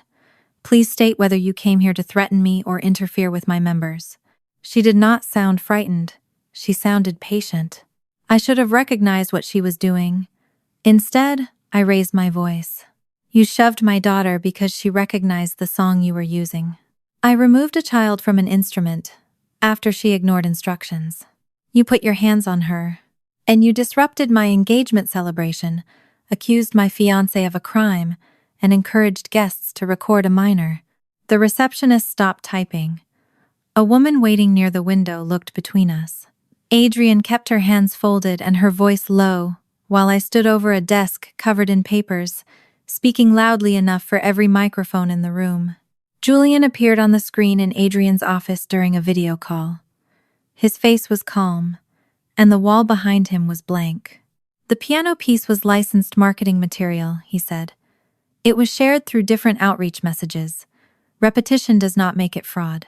"Please state whether you came here to threaten me or interfere with my members." She did not sound frightened. She sounded patient. I should have recognized what she was doing. Instead, I raised my voice. "You shoved my daughter because she recognized the song you were using. I removed a child from an instrument after she ignored instructions. You put your hands on her. And you disrupted my engagement celebration, accused my fiancé of a crime, and encouraged guests to record a minor." The receptionist stopped typing. A woman waiting near the window looked between us. Adrian kept her hands folded and her voice low, while I stood over a desk covered in papers, speaking loudly enough for every microphone in the room. Julian appeared on the screen in Adrian's office during a video call. His face was calm, and the wall behind him was blank. "The piano piece was licensed marketing material," he said. "It was shared through different outreach messages. Repetition does not make it fraud."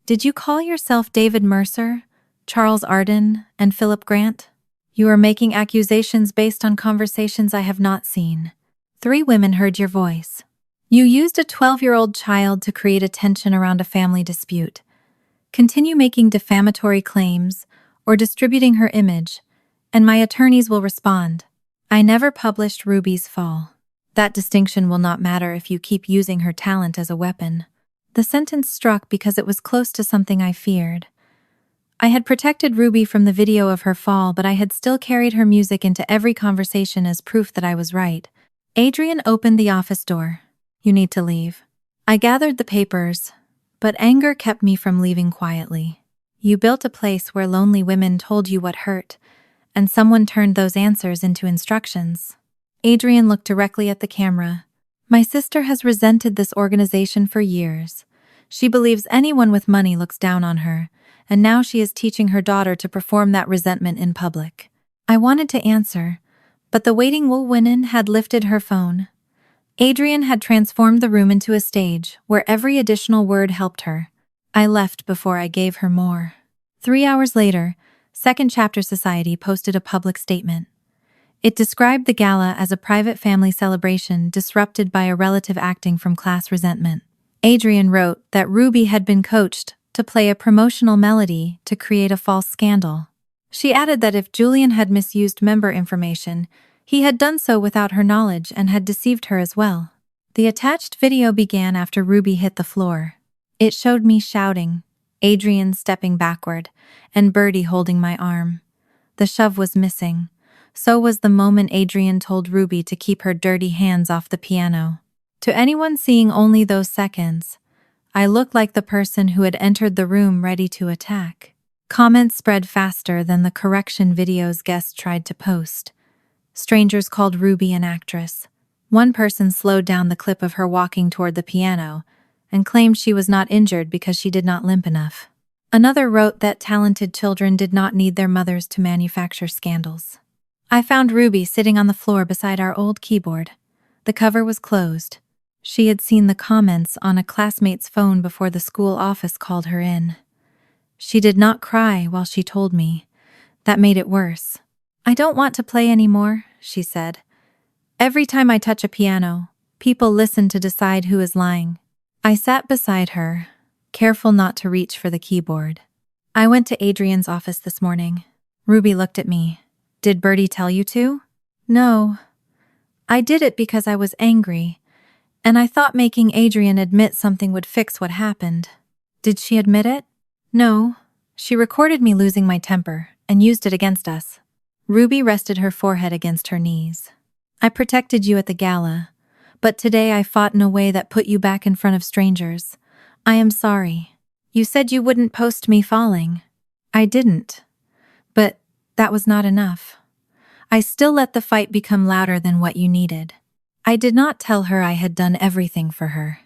"Did you call yourself David Mercer, Charles Arden, and Philip Grant? You are making accusations based on conversations I have not seen. 3 women heard your voice. You used a 12-year-old child to create attention around a family dispute. Continue making defamatory claims or distributing her image, and my attorneys will respond. I never published Ruby's fall. That distinction will not matter if you keep using her talent as a weapon." The sentence struck because it was close to something I feared. I had protected Ruby from the video of her fall, but I had still carried her music into every conversation as proof that I was right. Adrian opened the office door. "You need to leave." I gathered the papers, but anger kept me from leaving quietly. "You built a place where lonely women told you what hurt, and someone turned those answers into instructions." Adrian looked directly at the camera. "My sister has resented this organization for years. She believes anyone with money looks down on her, and now she is teaching her daughter to perform that resentment in public." I wanted to answer, but the waiting woman had lifted her phone. Adrian had transformed the room into a stage where every additional word helped her. I left before I gave her more. 3 hours later, Second Chapter Society posted a public statement. It described the gala as a private family celebration disrupted by a relative acting from class resentment. Adrian wrote that Ruby had been coached to play a promotional melody to create a false scandal. She added that if Julian had misused member information, he had done so without her knowledge and had deceived her as well. The attached video began after Ruby hit the floor. It showed me shouting, Adrian stepping backward, and Bertie holding my arm. The shove was missing. So was the moment Adrian told Ruby to keep her dirty hands off the piano. To anyone seeing only those seconds, I looked like the person who had entered the room ready to attack. Comments spread faster than the correction videos guests tried to post. Strangers called Ruby an actress. One person slowed down the clip of her walking toward the piano and claimed she was not injured because she did not limp enough. Another wrote that talented children did not need their mothers to manufacture scandals. I found Ruby sitting on the floor beside our old keyboard. The cover was closed. She had seen the comments on a classmate's phone before the school office called her in. She did not cry while she told me. That made it worse. "I don't want to play anymore," she said. "Every time I touch a piano, people listen to decide who is lying." I sat beside her, careful not to reach for the keyboard. "I went to Adrian's office this morning." Ruby looked at me. "Did Bertie tell you to?" "No. I did it because I was angry, and I thought making Adrian admit something would fix what happened." "Did she admit it?" "No. She recorded me losing my temper and used it against us." Ruby rested her forehead against her knees. "I protected you at the gala, but today I fought in a way that put you back in front of strangers. I am sorry. You said you wouldn't post me falling." "I didn't. But that was not enough. I still let the fight become louder than what you needed." I did not tell her I had done everything for her.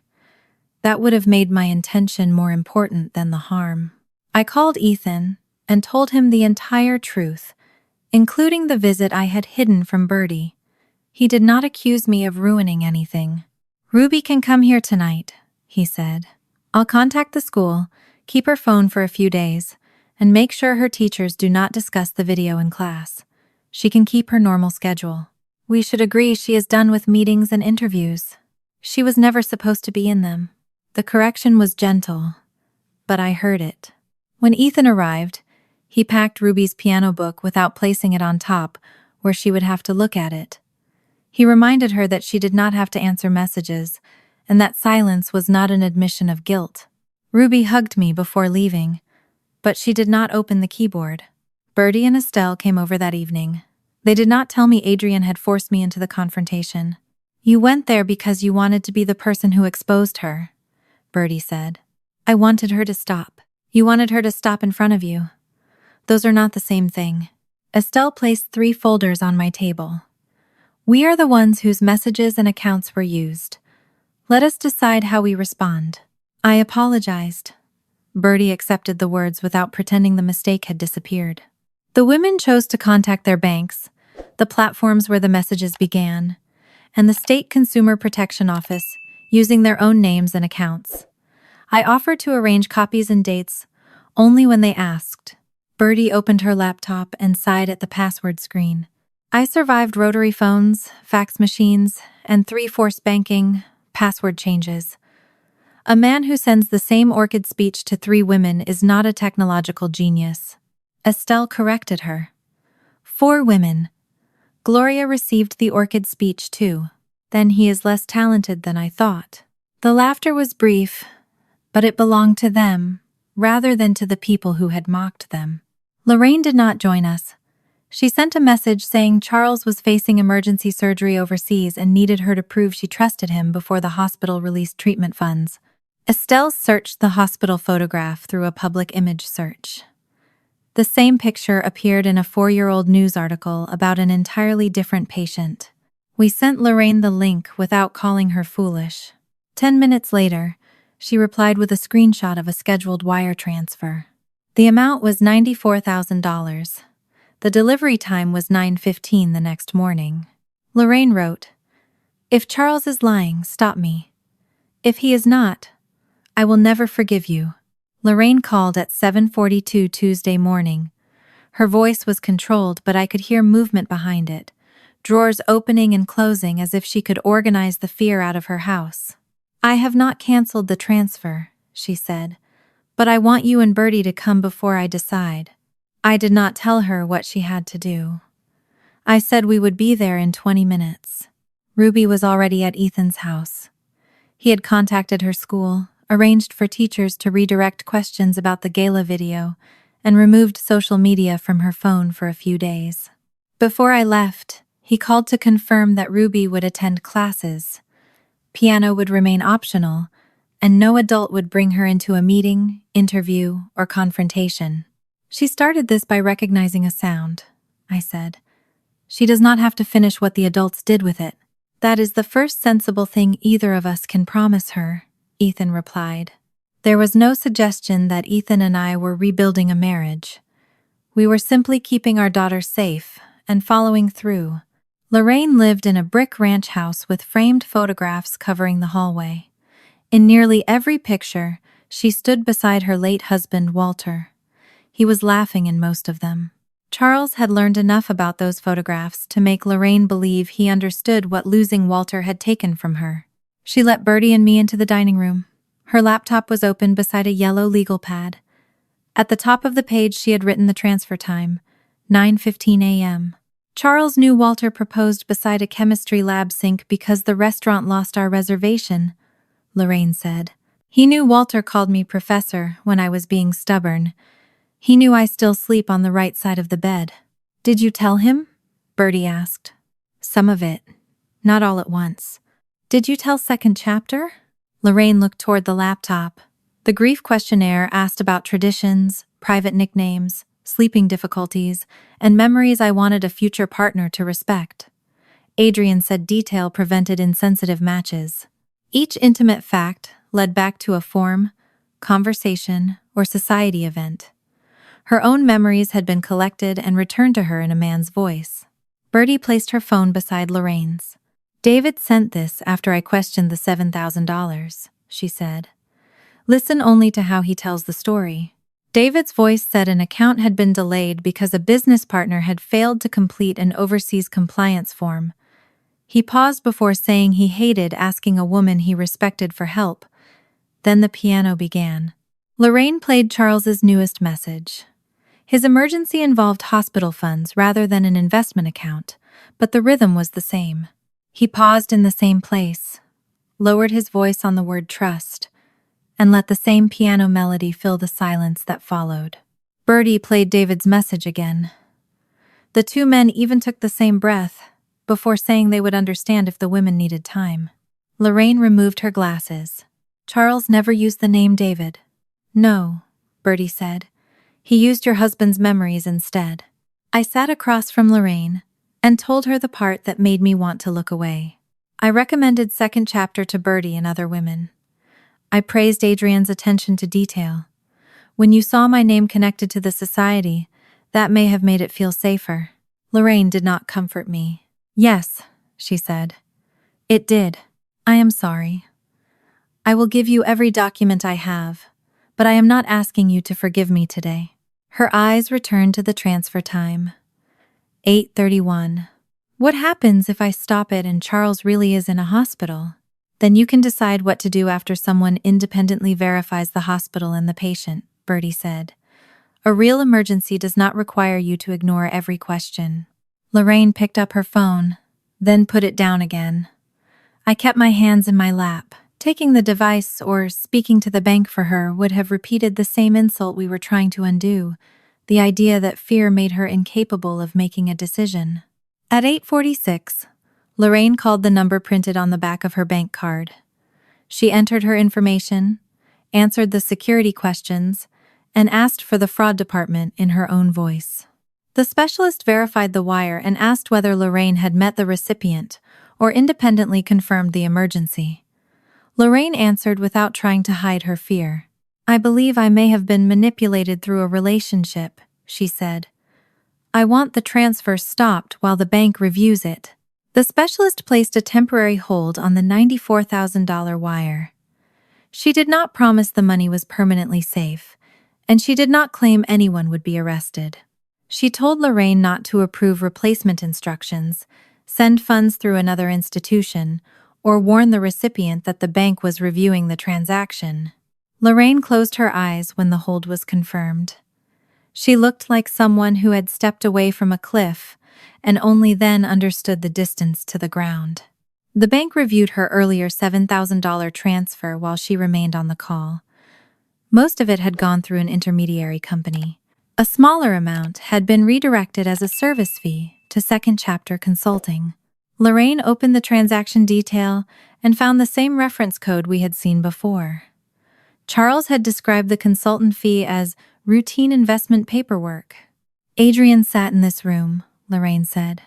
That would have made my intention more important than the harm. I called Ethan and told him the entire truth, including the visit I had hidden from Bertie. He did not accuse me of ruining anything. "Ruby can come here tonight," he said. "I'll contact the school, keep her phone for a few days, and make sure her teachers do not discuss the video in class. She can keep her normal schedule. We should agree she is done with meetings and interviews. She was never supposed to be in them." The correction was gentle, but I heard it. When Ethan arrived, he packed Ruby's piano book without placing it on top, where she would have to look at it. He reminded her that she did not have to answer messages, and that silence was not an admission of guilt. Ruby hugged me before leaving, but she did not open the keyboard. Bertie and Estelle came over that evening. They did not tell me Adrian had forced me into the confrontation. "You went there because you wanted to be the person who exposed her," Bertie said. "I wanted her to stop. You wanted her to stop in front of you. Those are not the same thing." Estelle placed 3 folders on my table. "We are the ones whose messages and accounts were used. Let us decide how we respond." I apologized. Bertie accepted the words without pretending the mistake had disappeared. The women chose to contact their banks, the platforms where the messages began, and the State Consumer Protection Office, using their own names and accounts. I offered to arrange copies and dates only when they asked. Bertie opened her laptop and sighed at the password screen. I survived rotary phones, fax machines, and 3 forced banking password changes. A man who sends the same orchid speech to 3 women is not a technological genius. Estelle corrected her. 4 women. Gloria received the orchid speech too. Then he is less talented than I thought. The laughter was brief, but it belonged to them, rather than to the people who had mocked them. Lorraine did not join us. She sent a message saying Charles was facing emergency surgery overseas and needed her to prove she trusted him before the hospital released treatment funds. Estelle searched the hospital photograph through a public image search. The same picture appeared in a 4-year-old news article about an entirely different patient. We sent Lorraine the link without calling her foolish. 10 minutes later, she replied with a screenshot of a scheduled wire transfer. The amount was $94,000. The delivery time was 9:15 the next morning. Lorraine wrote, "If Charles is lying, stop me. If he is not, I will never forgive you." Lorraine called at 7:42 Tuesday morning. Her voice was controlled, but I could hear movement behind it, drawers opening and closing as if she could organize the fear out of her house. "I have not canceled the transfer," she said, "but I want you and Bertie to come before I decide." I did not tell her what she had to do. I said we would be there in 20 minutes. Ruby was already at Ethan's house. He had contacted her school, arranged for teachers to redirect questions about the gala video, and removed social media from her phone for a few days. Before I left, he called to confirm that Ruby would attend classes. Piano would remain optional, and no adult would bring her into a meeting, interview, or confrontation. "She started this by recognizing a sound," I said. "She does not have to finish what the adults did with it." "That is the first sensible thing either of us can promise her," Ethan replied. There was no suggestion that Ethan and I were rebuilding a marriage. We were simply keeping our daughter safe and following through. Lorraine lived in a brick ranch house with framed photographs covering the hallway. In nearly every picture, she stood beside her late husband, Walter. He was laughing in most of them. Charles had learned enough about those photographs to make Lorraine believe he understood what losing Walter had taken from her. She let Bertie and me into the dining room. Her laptop was open beside a yellow legal pad. At the top of the page she had written the transfer time, 9:15 a.m. Charles knew Walter proposed beside a chemistry lab sink because the restaurant lost our reservation, Lorraine said. He knew Walter called me professor when I was being stubborn. He knew I still sleep on the right side of the bed. Did you tell him? Bertie asked. Some of it. Not all at once. Did you tell second chapter? Lorraine looked toward the laptop. The grief questionnaire asked about traditions, private nicknames, sleeping difficulties, and memories I wanted a future partner to respect. Adrian said detail prevented insensitive matches. Each intimate fact led back to a form, conversation, or society event. Her own memories had been collected and returned to her in a man's voice. Bertie placed her phone beside Lorraine's. David sent this after I questioned the $7,000, she said. Listen only to how he tells the story. David's voice said an account had been delayed because a business partner had failed to complete an overseas compliance form. He paused before saying he hated asking a woman he respected for help. Then the piano began. Lorraine played Charles's newest message. His emergency involved hospital funds rather than an investment account, but the rhythm was the same. He paused in the same place, lowered his voice on the word trust, and let the same piano melody fill the silence that followed. Bertie played David's message again. The two men even took the same breath before saying they would understand if the women needed time. Lorraine removed her glasses. Charles never used the name David. No, Bertie said. He used your husband's memories instead. I sat across from Lorraine and told her the part that made me want to look away. I recommended second chapter to Bertie and other women. I praised Adrian's attention to detail. When you saw my name connected to the society, that may have made it feel safer. Lorraine did not comfort me. Yes, she said. It did. I am sorry. I will give you every document I have, but I am not asking you to forgive me today. Her eyes returned to the transfer time. 8:31. What happens if I stop it and Charles really is in a hospital? Then you can decide what to do after someone independently verifies the hospital and the patient, Bertie said. A real emergency does not require you to ignore every question. Lorraine picked up her phone, then put it down again. I kept my hands in my lap. Taking the device or speaking to the bank for her would have repeated the same insult we were trying to undo, the idea that fear made her incapable of making a decision. At 8:46, Lorraine called the number printed on the back of her bank card. She entered her information, answered the security questions, and asked for the fraud department in her own voice. The specialist verified the wire and asked whether Lorraine had met the recipient or independently confirmed the emergency. Lorraine answered without trying to hide her fear. I believe I may have been manipulated through a relationship, she said. I want the transfer stopped while the bank reviews it. The specialist placed a temporary hold on the $94,000 wire. She did not promise the money was permanently safe, and she did not claim anyone would be arrested. She told Lorraine not to approve replacement instructions, send funds through another institution, or warn the recipient that the bank was reviewing the transaction. Lorraine closed her eyes when the hold was confirmed. She looked like someone who had stepped away from a cliff and only then understood the distance to the ground. The bank reviewed her earlier $7,000 transfer while she remained on the call. Most of it had gone through an intermediary company. A smaller amount had been redirected as a service fee to Second Chapter Consulting. Lorraine opened the transaction detail and found the same reference code we had seen before. Charles had described the consultant fee as routine investment paperwork. Adrian sat in this room, Lorraine said.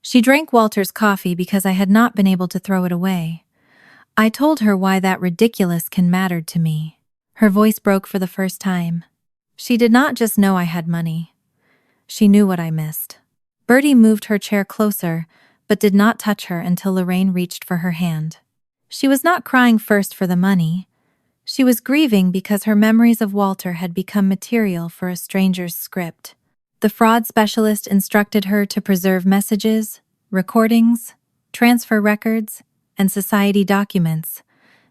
She drank Walter's coffee because I had not been able to throw it away. I told her why that ridiculous can mattered to me. Her voice broke for the first time. She did not just know I had money. She knew what I missed. Bertie moved her chair closer, but did not touch her until Lorraine reached for her hand. She was not crying first for the money. She was grieving because her memories of Walter had become material for a stranger's script. The fraud specialist instructed her to preserve messages, recordings, transfer records, and society documents,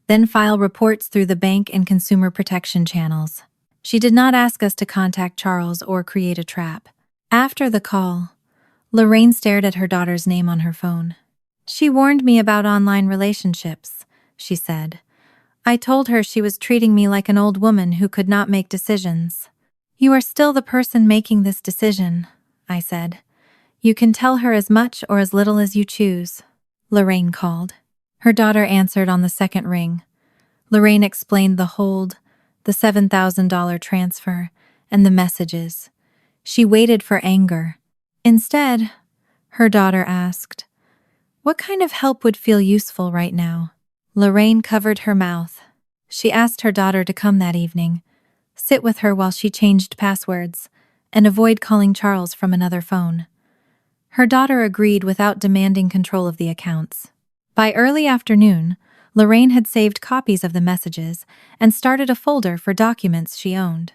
then file reports through the bank and consumer protection channels. She did not ask us to contact Charles or create a trap. After the call, Lorraine stared at her daughter's name on her phone. "She warned me about online relationships," she said. "I told her she was treating me like an old woman who could not make decisions." "You are still the person making this decision," I said. "You can tell her as much or as little as you choose." Lorraine called. Her daughter answered on the second ring. Lorraine explained the hold, the $7,000 transfer, and the messages. She waited for anger. Instead, her daughter asked, "What kind of help would feel useful right now?" Lorraine covered her mouth. She asked her daughter to come that evening, sit with her while she changed passwords, and avoid calling Charles from another phone. Her daughter agreed without demanding control of the accounts. By early afternoon, Lorraine had saved copies of the messages and started a folder for documents she owned.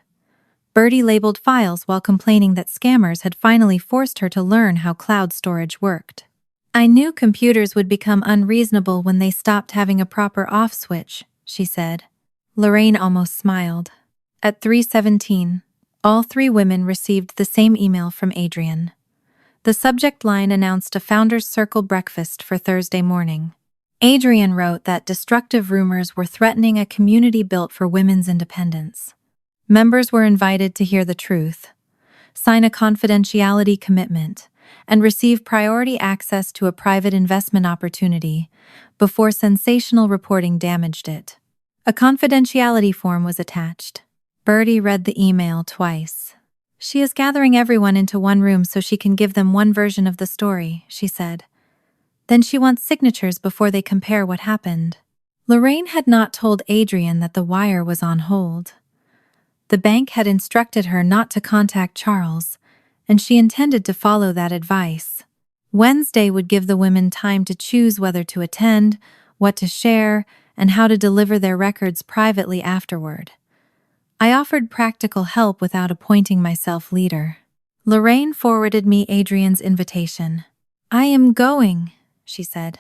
Bertie labeled files while complaining that scammers had finally forced her to learn how cloud storage worked. "I knew computers would become unreasonable when they stopped having a proper off switch," she said. Lorraine almost smiled. At 3:17, all three women received the same email from Adrian. The subject line announced a Founders Circle breakfast for Thursday morning. Adrian wrote that destructive rumors were threatening a community built for women's independence. Members were invited to hear the truth, sign a confidentiality commitment, and receive priority access to a private investment opportunity before sensational reporting damaged it. A confidentiality form was attached. Bertie read the email twice. "She is gathering everyone into one room so she can give them one version of the story," she said. "Then she wants signatures before they compare what happened." Lorraine had not told Adrian that the wire was on hold. The bank had instructed her not to contact Charles, and she intended to follow that advice. Wednesday would give the women time to choose whether to attend, what to share, and how to deliver their records privately afterward. I offered practical help without appointing myself leader. Lorraine forwarded me Adrian's invitation. "I am going," she said.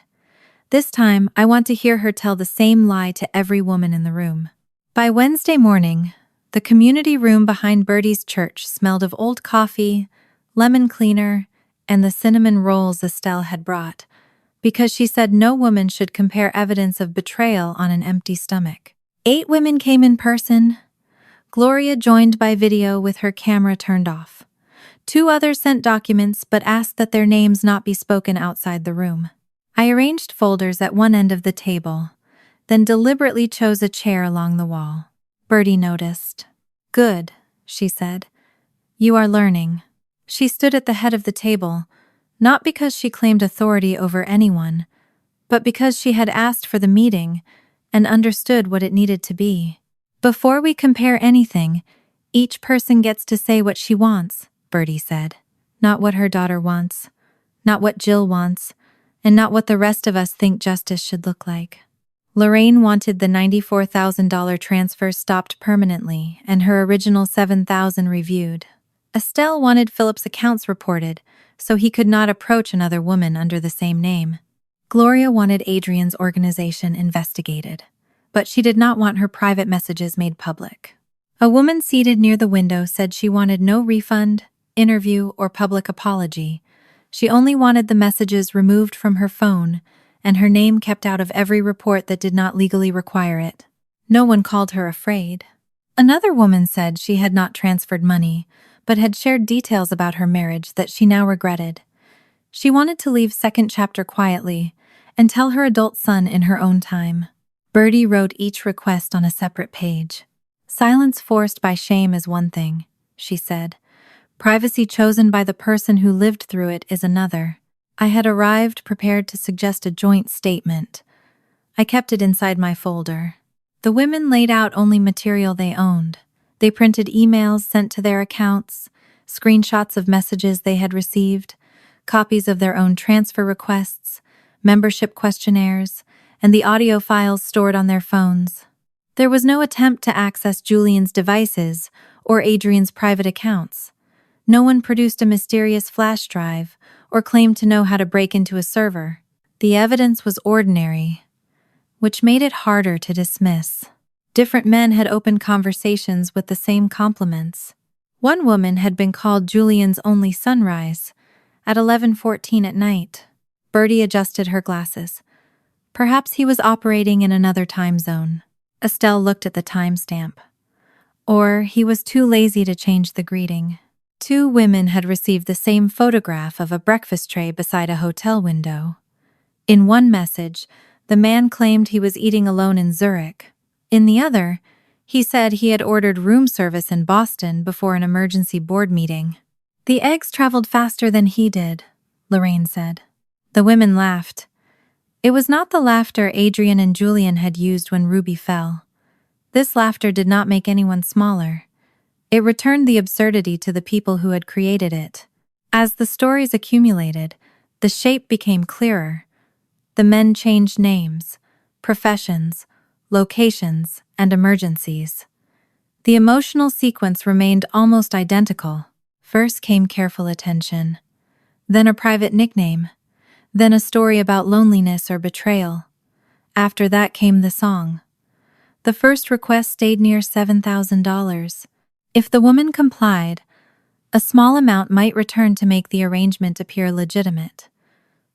"This time, I want to hear her tell the same lie to every woman in the room." By Wednesday morning, the community room behind Bertie's church smelled of old coffee, lemon cleaner, and the cinnamon rolls Estelle had brought, because she said no woman should compare evidence of betrayal on an empty stomach. 8 women came in person. Gloria joined by video with her camera turned off. 2 others sent documents but asked that their names not be spoken outside the room. I arranged folders at one end of the table, then deliberately chose a chair along the wall. Bertie noticed. "Good," she said. "You are learning." She stood at the head of the table, not because she claimed authority over anyone, but because she had asked for the meeting and understood what it needed to be. "Before we compare anything, each person gets to say what she wants," Bertie said. "Not what her daughter wants, not what Jill wants, and not what the rest of us think justice should look like." Lorraine wanted the $94,000 transfer stopped permanently and her original $7,000 reviewed. Estelle wanted Philip's accounts reported so he could not approach another woman under the same name. Gloria wanted Adrian's organization investigated, but she did not want her private messages made public. A woman seated near the window said she wanted no refund, interview, or public apology. She only wanted the messages removed from her phone and her name kept out of every report that did not legally require it. No one called her afraid. Another woman said she had not transferred money, but had shared details about her marriage that she now regretted. She wanted to leave Second Chapter quietly and tell her adult son in her own time. Bertie wrote each request on a separate page. "Silence forced by shame is one thing," she said. "Privacy chosen by the person who lived through it is another." I had arrived prepared to suggest a joint statement. I kept it inside my folder. The women laid out only material they owned. They printed emails sent to their accounts, screenshots of messages they had received, copies of their own transfer requests, membership questionnaires, and the audio files stored on their phones. There was no attempt to access Julian's devices or Adrian's private accounts. No one produced a mysterious flash drive or claimed to know how to break into a server. The evidence was ordinary, which made it harder to dismiss. Different men had opened conversations with the same compliments. One woman had been called Julian's only sunrise at 11:14 at night. Bertie adjusted her glasses. Perhaps he was operating in another time zone. Estelle looked at the timestamp. Or he was too lazy to change the greeting. Two women had received the same photograph of a breakfast tray beside a hotel window. In one message, the man claimed he was eating alone in Zurich. In the other, he said he had ordered room service in Boston before an emergency board meeting. The eggs traveled faster than he did, Lorraine said. The women laughed. It was not the laughter Adrian and Julian had used when Ruby fell. This laughter did not make anyone smaller. It returned the absurdity to the people who had created it. As the stories accumulated, the shape became clearer. The men changed names, professions, locations, and emergencies. The emotional sequence remained almost identical. First came careful attention, then a private nickname, then a story about loneliness or betrayal. After that came the song. The first request stayed near $7,000. If the woman complied, a small amount might return to make the arrangement appear legitimate.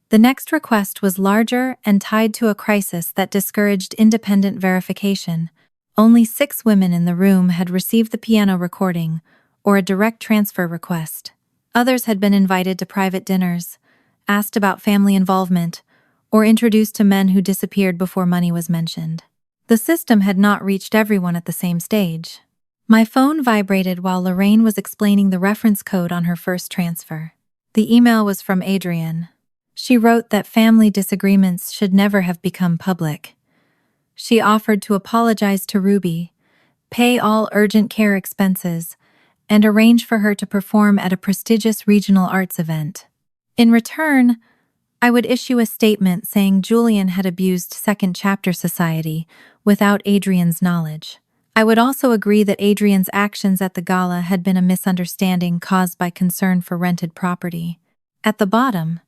The next request was larger and tied to a crisis that discouraged independent verification. Only 6 women in the room had received the piano recording or a direct transfer request. Others had been invited to private dinners, asked about family involvement, or introduced to men who disappeared before money was mentioned. The system had not reached everyone at the same stage. My phone vibrated while Lorraine was explaining the reference code on her first transfer. The email was from Adrian. She wrote that family disagreements should never have become public. She offered to apologize to Ruby, pay all urgent care expenses, and arrange for her to perform at a prestigious regional arts event. In return, I would issue a statement saying Julian had abused Second Chapter Society without Adrian's knowledge. I would also agree that Adrian's actions at the gala had been a misunderstanding caused by concern for rented property. At the bottom,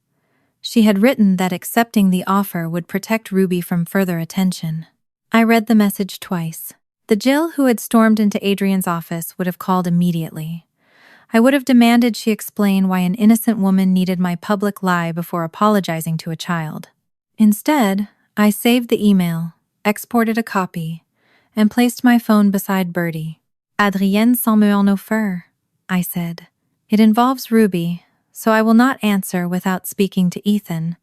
she had written that accepting the offer would protect Ruby from further attention. I read the message twice. The Jill who had stormed into Adrian's office would have called immediately. I would have demanded she explain why an innocent woman needed my public lie before apologizing to a child. Instead, I saved the email, exported a copy, and placed my phone beside Bertie. Adrienne sans me en offre, I said. It involves Ruby, so I will not answer without speaking to Ethan.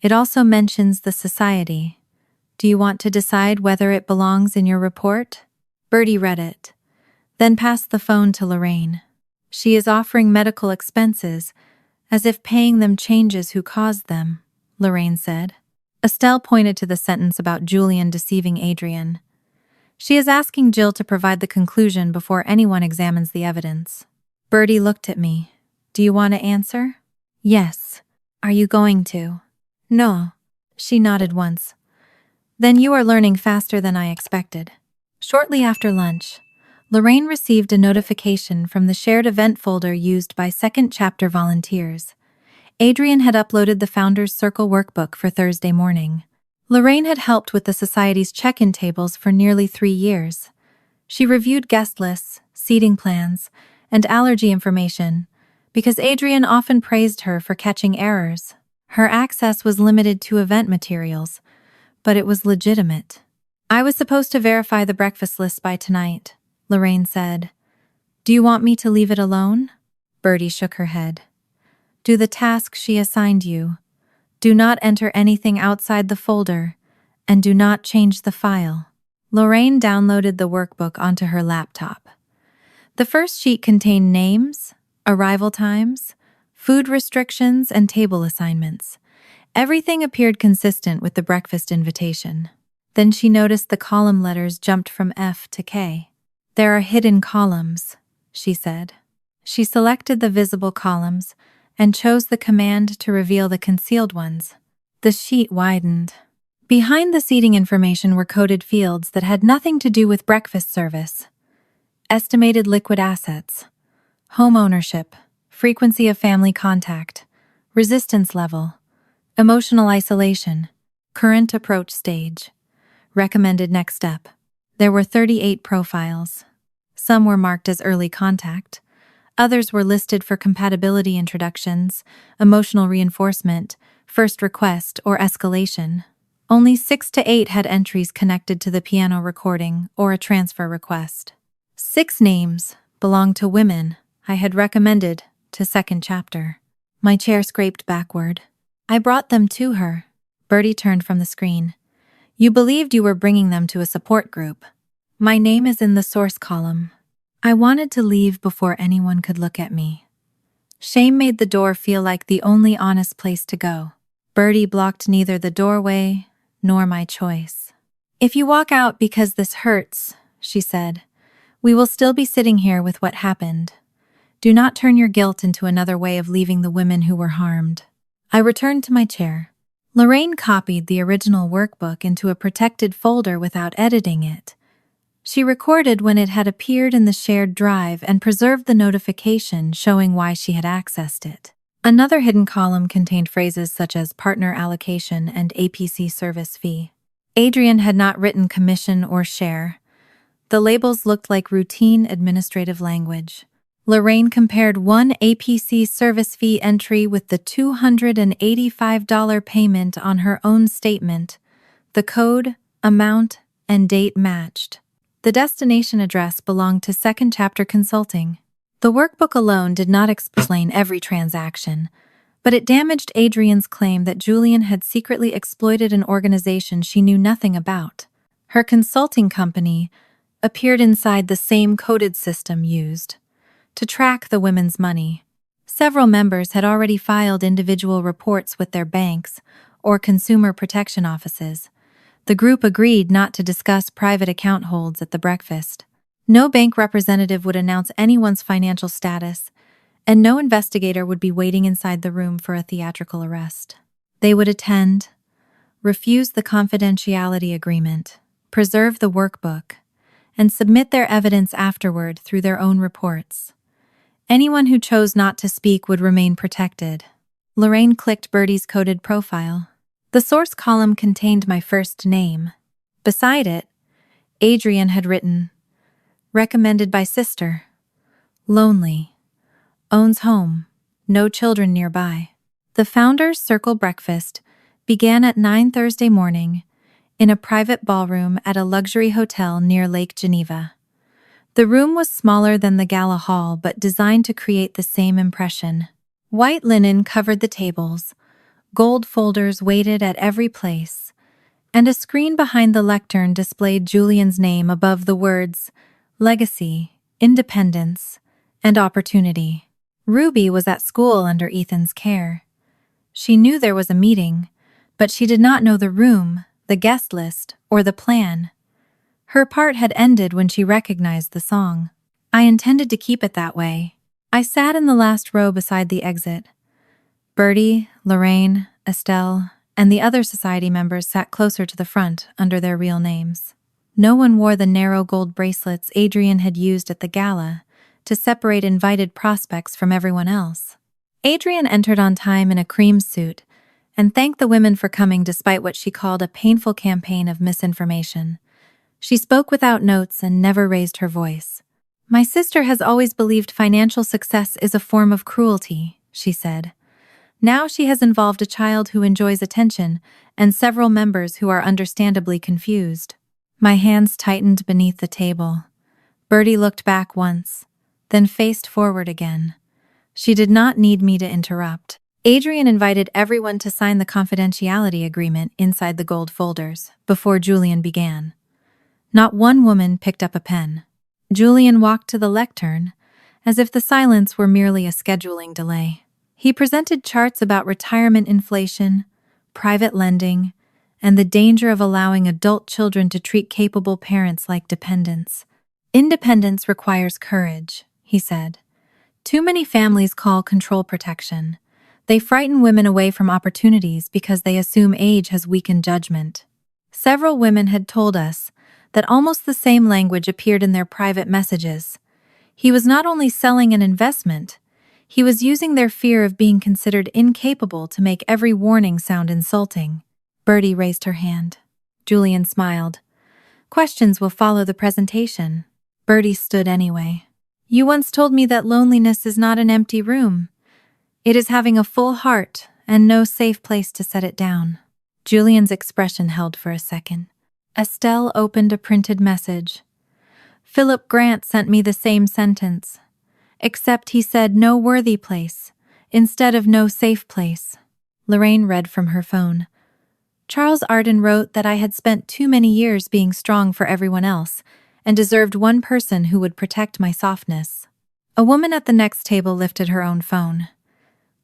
It also mentions the society. Do you want to decide whether it belongs in your report? Bertie read it, then passed the phone to Lorraine. She is offering medical expenses, as if paying them changes who caused them, Lorraine said. Estelle pointed to the sentence about Julian deceiving Adrian. She is asking Jill to provide the conclusion before anyone examines the evidence. Bertie looked at me. Do you want to answer? Yes. Are you going to? No. She nodded once. Then you are learning faster than I expected. Shortly after lunch, Lorraine received a notification from the shared event folder used by Second Chapter volunteers. Adrian had uploaded the Founders Circle workbook for Thursday morning. Lorraine had helped with the society's check-in tables for nearly 3 years. She reviewed guest lists, seating plans, and allergy information, because Adrian often praised her for catching errors. Her access was limited to event materials, but it was legitimate. I was supposed to verify the breakfast list by tonight, Lorraine said. Do you want me to leave it alone? Bertie shook her head. Do the task she assigned you. Do not enter anything outside the folder, and do not change the file. Lorraine downloaded the workbook onto her laptop. The first sheet contained names, arrival times, food restrictions, and table assignments. Everything appeared consistent with the breakfast invitation. Then she noticed the column letters jumped from F to K. There are hidden columns, she said. She selected the visible columns and chose the command to reveal the concealed ones. The sheet widened. Behind the seating information were coded fields that had nothing to do with breakfast service. Estimated liquid assets, home ownership, frequency of family contact, resistance level, emotional isolation, current approach stage, recommended next step. There were 38 profiles. Some were marked as early contact. Others were listed for compatibility introductions, emotional reinforcement, first request, or escalation. Only 6 to 8 had entries connected to the piano recording or a transfer request. 6 names belonged to women I had recommended to second chapter. My chair scraped backward. I brought them to her. Bertie turned from the screen. You believed you were bringing them to a support group. My name is in the source column. I wanted to leave before anyone could look at me. Shame made the door feel like the only honest place to go. Bertie blocked neither the doorway nor my choice. If you walk out because this hurts, she said, we will still be sitting here with what happened. Do not turn your guilt into another way of leaving the women who were harmed. I returned to my chair. Lorraine copied the original workbook into a protected folder without editing it. She recorded when it had appeared in the shared drive and preserved the notification showing why she had accessed it. Another hidden column contained phrases such as partner allocation and APC service fee. Adrian had not written commission or share. The labels looked like routine administrative language. Lorraine compared one APC service fee entry with the $285 payment on her own statement. The code, amount, and date matched. The destination address belonged to Second Chapter Consulting. The workbook alone did not explain every transaction, but it damaged Adrian's claim that Julian had secretly exploited an organization she knew nothing about. Her consulting company appeared inside the same coded system used to track the women's money. Several members had already filed individual reports with their banks or consumer protection offices. The group agreed not to discuss private account holds at the breakfast. No bank representative would announce anyone's financial status, and no investigator would be waiting inside the room for a theatrical arrest. They would attend, refuse the confidentiality agreement, preserve the workbook, and submit their evidence afterward through their own reports. Anyone who chose not to speak would remain protected. Lorraine clicked Bertie's coded profile. The source column contained my first name. Beside it, Adrian had written, recommended by sister, lonely, owns home, no children nearby. The Founders Circle breakfast began at 9 Thursday morning in a private ballroom at a luxury hotel near Lake Geneva. The room was smaller than the gala hall but designed to create the same impression. White linen covered the tables, gold folders waited at every place, and a screen behind the lectern displayed Julian's name above the words legacy, independence, and opportunity. Ruby was at school under Ethan's care. She knew there was a meeting, but she did not know the room, the guest list, or the plan. Her part had ended when she recognized the song. I intended to keep it that way. I sat in the last row beside the exit. Bertie, Lorraine, Estelle, and the other society members sat closer to the front under their real names. No one wore the narrow gold bracelets Adrian had used at the gala to separate invited prospects from everyone else. Adrian entered on time in a cream suit and thanked the women for coming despite what she called a painful campaign of misinformation. She spoke without notes and never raised her voice. My sister has always believed financial success is a form of cruelty, she said. Now she has involved a child who enjoys attention and several members who are understandably confused. My hands tightened beneath the table. Bertie looked back once, then faced forward again. She did not need me to interrupt. Adrian invited everyone to sign the confidentiality agreement inside the gold folders before Julian began. Not one woman picked up a pen. Julian walked to the lectern, as if the silence were merely a scheduling delay. He presented charts about retirement inflation, private lending, and the danger of allowing adult children to treat capable parents like dependents. Independence requires courage, he said. Too many families call control protection. They frighten women away from opportunities because they assume age has weakened judgment. Several women had told us that almost the same language appeared in their private messages. He was not only selling an investment, he was using their fear of being considered incapable to make every warning sound insulting. Bertie raised her hand. Julian smiled. Questions will follow the presentation. Bertie stood anyway. You once told me that loneliness is not an empty room. It is having a full heart and no safe place to set it down. Julian's expression held for a second. Estelle opened a printed message. Philip Grant sent me the same sentence, except he said no worthy place, instead of no safe place. Lorraine read from her phone. Charles Arden wrote that I had spent too many years being strong for everyone else and deserved one person who would protect my softness. A woman at the next table lifted her own phone.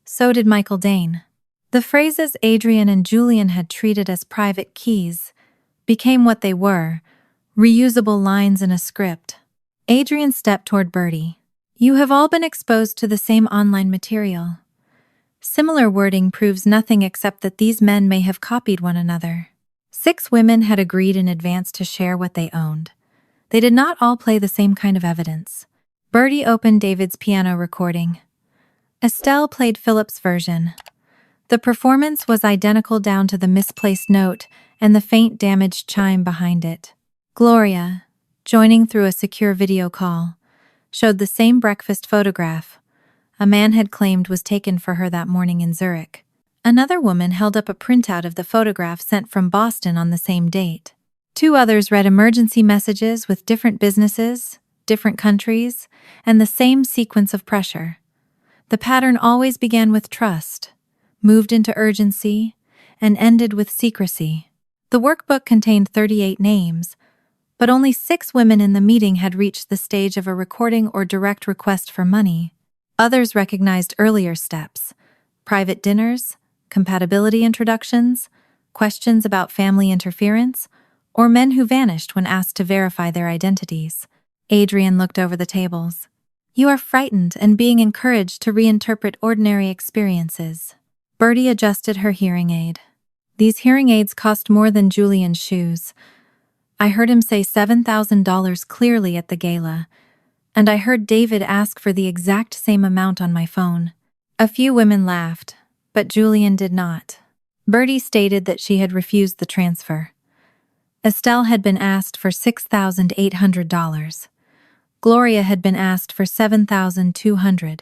So did Michael Dane. The phrases Adrian and Julian had treated as private keys became what they were, reusable lines in a script. Adrian stepped toward Bertie. You have all been exposed to the same online material. Similar wording proves nothing except that these men may have copied one another. 6 women had agreed in advance to share what they owned. They did not all play the same kind of evidence. Bertie opened David's piano recording. Estelle played Philip's version. The performance was identical down to the misplaced note and the faint damaged chime behind it. Gloria, joining through a secure video call, showed the same breakfast photograph a man had claimed was taken for her that morning in Zurich. Another woman held up a printout of the photograph sent from Boston on the same date. 2 others read emergency messages with different businesses, different countries, and the same sequence of pressure. The pattern always began with trust, moved into urgency, and ended with secrecy. The workbook contained 38 names, but only 6 women in the meeting had reached the stage of a recording or direct request for money. Others recognized earlier steps: private dinners, compatibility introductions, questions about family interference, or men who vanished when asked to verify their identities. Adrian looked over the tables. You are frightened and being encouraged to reinterpret ordinary experiences. Bertie adjusted her hearing aid. These hearing aids cost more than Julian's shoes. I heard him say $7,000 clearly at the gala, and I heard David ask for the exact same amount on my phone. A few women laughed, but Julian did not. Bertie stated that she had refused the transfer. Estelle had been asked for $6,800. Gloria had been asked for $7,200.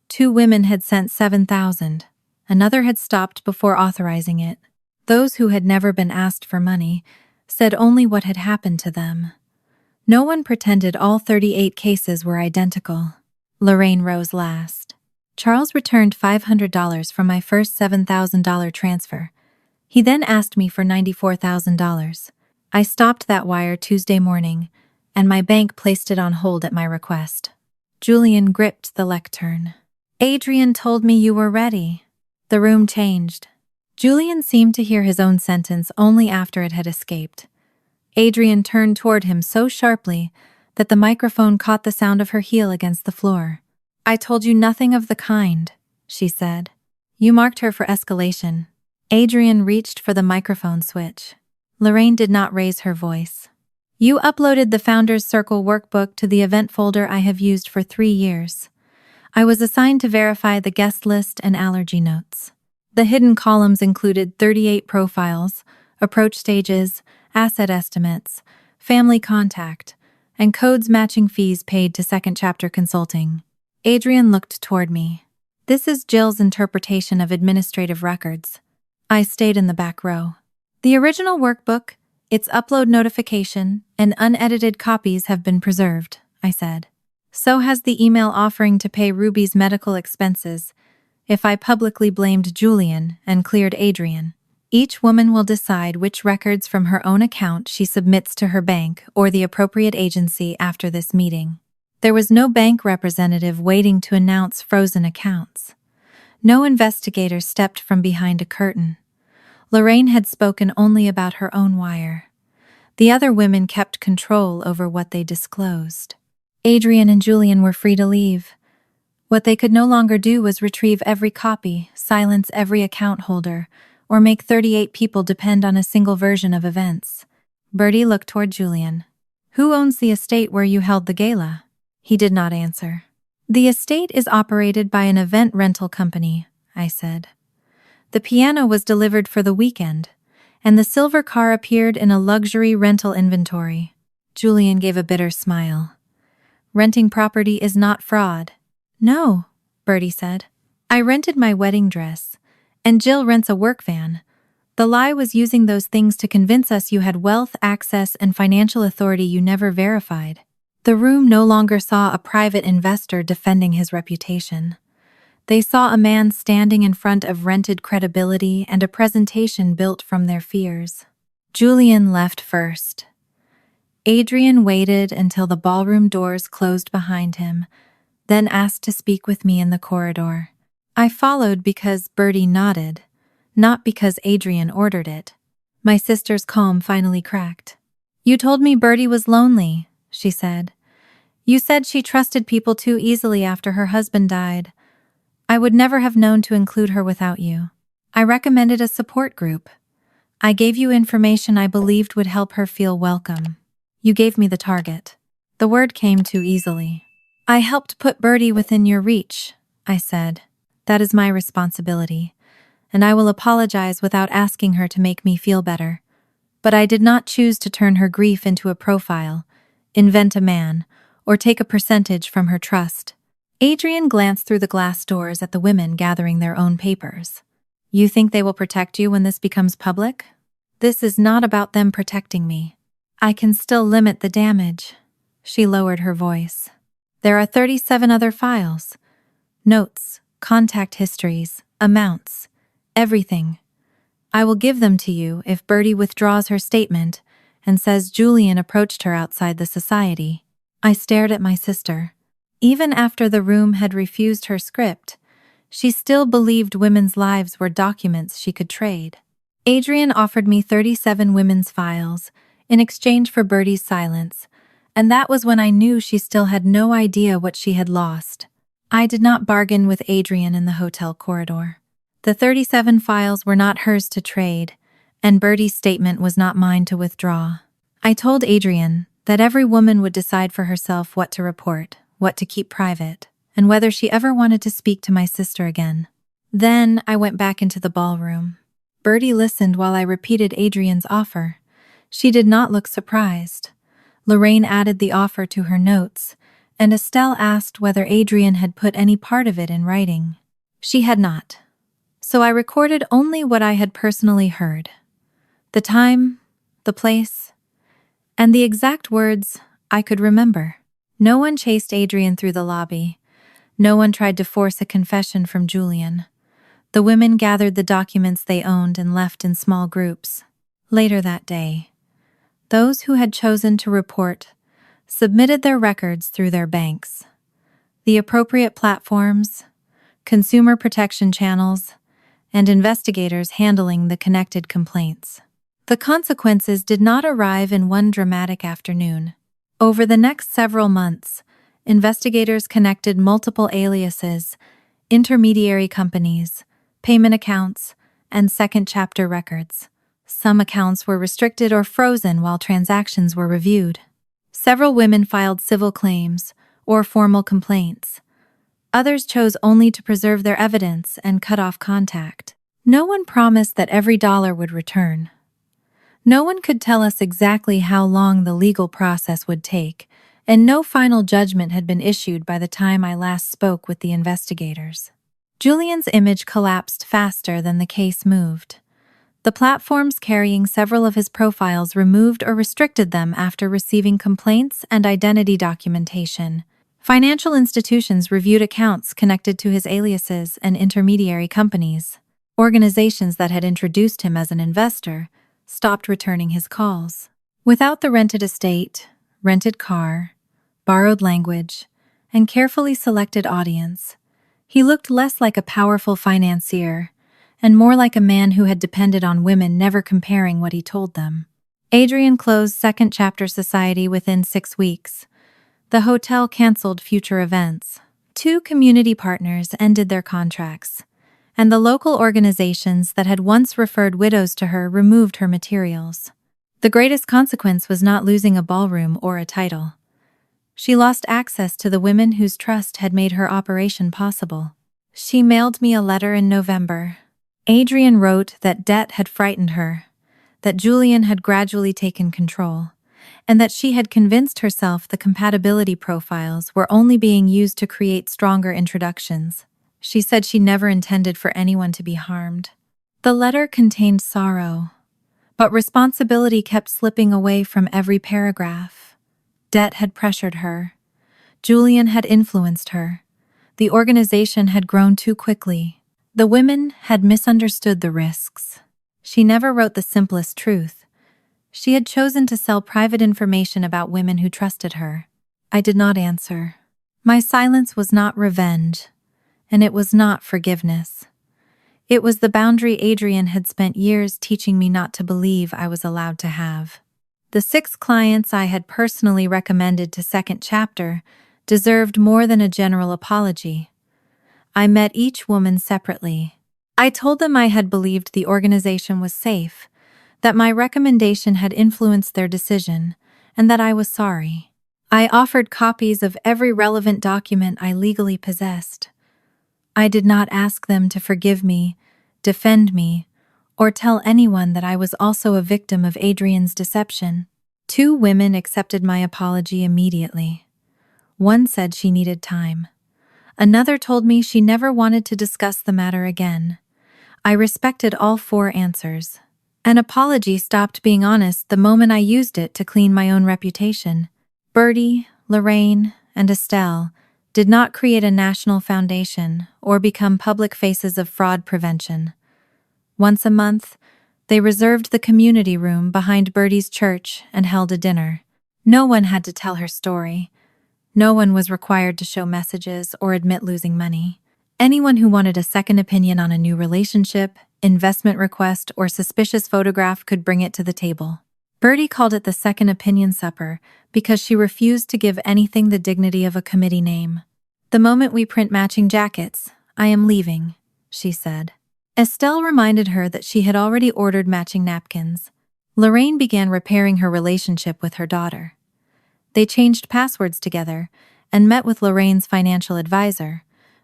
2 women had sent $7,000. Another had stopped before authorizing it. Those who had never been asked for money said only what had happened to them. No one pretended all 38 cases were identical. Lorraine rose last. Charles returned $500 from my first $7,000 transfer. He then asked me for $94,000. I stopped that wire Tuesday morning, and my bank placed it on hold at my request. Julian gripped the lectern. Adrian told me you were ready. The room changed. Julian seemed to hear his own sentence only after it had escaped. Adrian turned toward him so sharply that the microphone caught the sound of her heel against the floor. I told you nothing of the kind, she said. You marked her for escalation. Adrian reached for the microphone switch. Lorraine did not raise her voice. You uploaded the Founders Circle workbook to the event folder I have used for 3 years. I was assigned to verify the guest list and allergy notes. The hidden columns included 38 profiles, approach stages, asset estimates, family contact, and codes matching fees paid to Second Chapter Consulting. Adrian looked toward me. This is Jill's interpretation of administrative records. I stayed in the back row. The original workbook, its upload notification, and unedited copies have been preserved, I said. So has the email offering to pay Ruby's medical expenses if I publicly blamed Julian and cleared Adrian. Each woman will decide which records from her own account she submits to her bank or the appropriate agency after this meeting. There was no bank representative waiting to announce frozen accounts. No investigator stepped from behind a curtain. Lorraine had spoken only about her own wire. The other women kept control over what they disclosed. Adrian and Julian were free to leave. What they could no longer do was retrieve every copy, silence every account holder, or make 38 people depend on a single version of events. Bertie looked toward Julian. Who owns the estate where you held the gala? He did not answer. The estate is operated by an event rental company, I said. The piano was delivered for the weekend, and the silver car appeared in a luxury rental inventory. Julian gave a bitter smile. Renting property is not fraud. No, Bertie said. I rented my wedding dress, and Jill rents a work van. The lie was using those things to convince us you had wealth, access, and financial authority you never verified. The room no longer saw a private investor defending his reputation. They saw a man standing in front of rented credibility and a presentation built from their fears. Julian left first. Adrian waited until the ballroom doors closed behind him, then asked to speak with me in the corridor. I followed because Bertie nodded, not because Adrian ordered it. My sister's calm finally cracked. You told me Bertie was lonely, she said. You said she trusted people too easily after her husband died. I would never have known to include her without you. I recommended a support group. I gave you information I believed would help her feel welcome. You gave me the target. The word came too easily. I helped put Bertie within your reach, I said. That is my responsibility, and I will apologize without asking her to make me feel better. But I did not choose to turn her grief into a profile, invent a man, or take a percentage from her trust. Adrian glanced through the glass doors at the women gathering their own papers. You think they will protect you when this becomes public? This is not about them protecting me. I can still limit the damage. She lowered her voice. There are 37 other files. Notes, contact histories, amounts, everything. I will give them to you if Bertie withdraws her statement and says Julian approached her outside the society. I stared at my sister. Even after the room had refused her script, she still believed women's lives were documents she could trade. Adrian offered me 37 women's files in exchange for Bertie's silence, and that was when I knew she still had no idea what she had lost. I did not bargain with Adrian in the hotel corridor. The 37 files were not hers to trade, and Bertie's statement was not mine to withdraw. I told Adrian that every woman would decide for herself what to report, what to keep private, and whether she ever wanted to speak to my sister again. Then I went back into the ballroom. Bertie listened while I repeated Adrian's offer. She did not look surprised. Lorraine added the offer to her notes, and Estelle asked whether Adrian had put any part of it in writing. She had not. So I recorded only what I had personally heard. The time, the place, and the exact words I could remember. No one chased Adrian through the lobby. No one tried to force a confession from Julian. The women gathered the documents they owned and left in small groups. Later that day, those who had chosen to report submitted their records through their banks. The appropriate platforms, consumer protection channels, and investigators handling the connected complaints. The consequences did not arrive in one dramatic afternoon. Over the next several months, investigators connected multiple aliases, intermediary companies, payment accounts, and second chapter records. Some accounts were restricted or frozen while transactions were reviewed. Several women filed civil claims or formal complaints. Others chose only to preserve their evidence and cut off contact. No one promised that every dollar would return. No one could tell us exactly how long the legal process would take, and no final judgment had been issued by the time I last spoke with the investigators. Julian's image collapsed faster than the case moved. The platforms carrying several of his profiles removed or restricted them after receiving complaints and identity documentation. Financial institutions reviewed accounts connected to his aliases and intermediary companies. Organizations that had introduced him as an investor stopped returning his calls. Without the rented estate, rented car, borrowed language, and carefully selected audience, he looked less like a powerful financier and more like a man who had depended on women never comparing what he told them. Adrian closed Second Chapter Society within 6 weeks. The hotel canceled future events. 2 community partners ended their contracts, and the local organizations that had once referred widows to her removed her materials. The greatest consequence was not losing a ballroom or a title. She lost access to the women whose trust had made her operation possible. She mailed me a letter in November. Adrian wrote that debt had frightened her, that Julian had gradually taken control, and that she had convinced herself the compatibility profiles were only being used to create stronger introductions. She said she never intended for anyone to be harmed. The letter contained sorrow, but responsibility kept slipping away from every paragraph. Debt had pressured her. Julian had influenced her. The organization had grown too quickly. The women had misunderstood the risks. She never wrote the simplest truth. She had chosen to sell private information about women who trusted her. I did not answer. My silence was not revenge, and it was not forgiveness. It was the boundary Adrian had spent years teaching me not to believe I was allowed to have. The 6 clients I had personally recommended to Second Chapter deserved more than a general apology. I met each woman separately. I told them I had believed the organization was safe, that my recommendation had influenced their decision, and that I was sorry. I offered copies of every relevant document I legally possessed. I did not ask them to forgive me, defend me, or tell anyone that I was also a victim of Adrian's deception. 2 women accepted my apology immediately. One said she needed time. Another told me she never wanted to discuss the matter again. I respected all 4 answers. An apology stopped being honest the moment I used it to clean my own reputation. Bertie, Lorraine, and Estelle did not create a national foundation or become public faces of fraud prevention. Once a month, they reserved the community room behind Bertie's church and held a dinner. No one had to tell her story. No one was required to show messages or admit losing money. Anyone who wanted a second opinion on a new relationship, investment request, or suspicious photograph could bring it to the table. Bertie called it the second opinion supper because she refused to give anything the dignity of a committee name. The moment we print matching jackets, I am leaving, she said. Estelle reminded her that she had already ordered matching napkins. Lorraine began repairing her relationship with her daughter. They changed passwords together and met with Lorraine's financial advisor,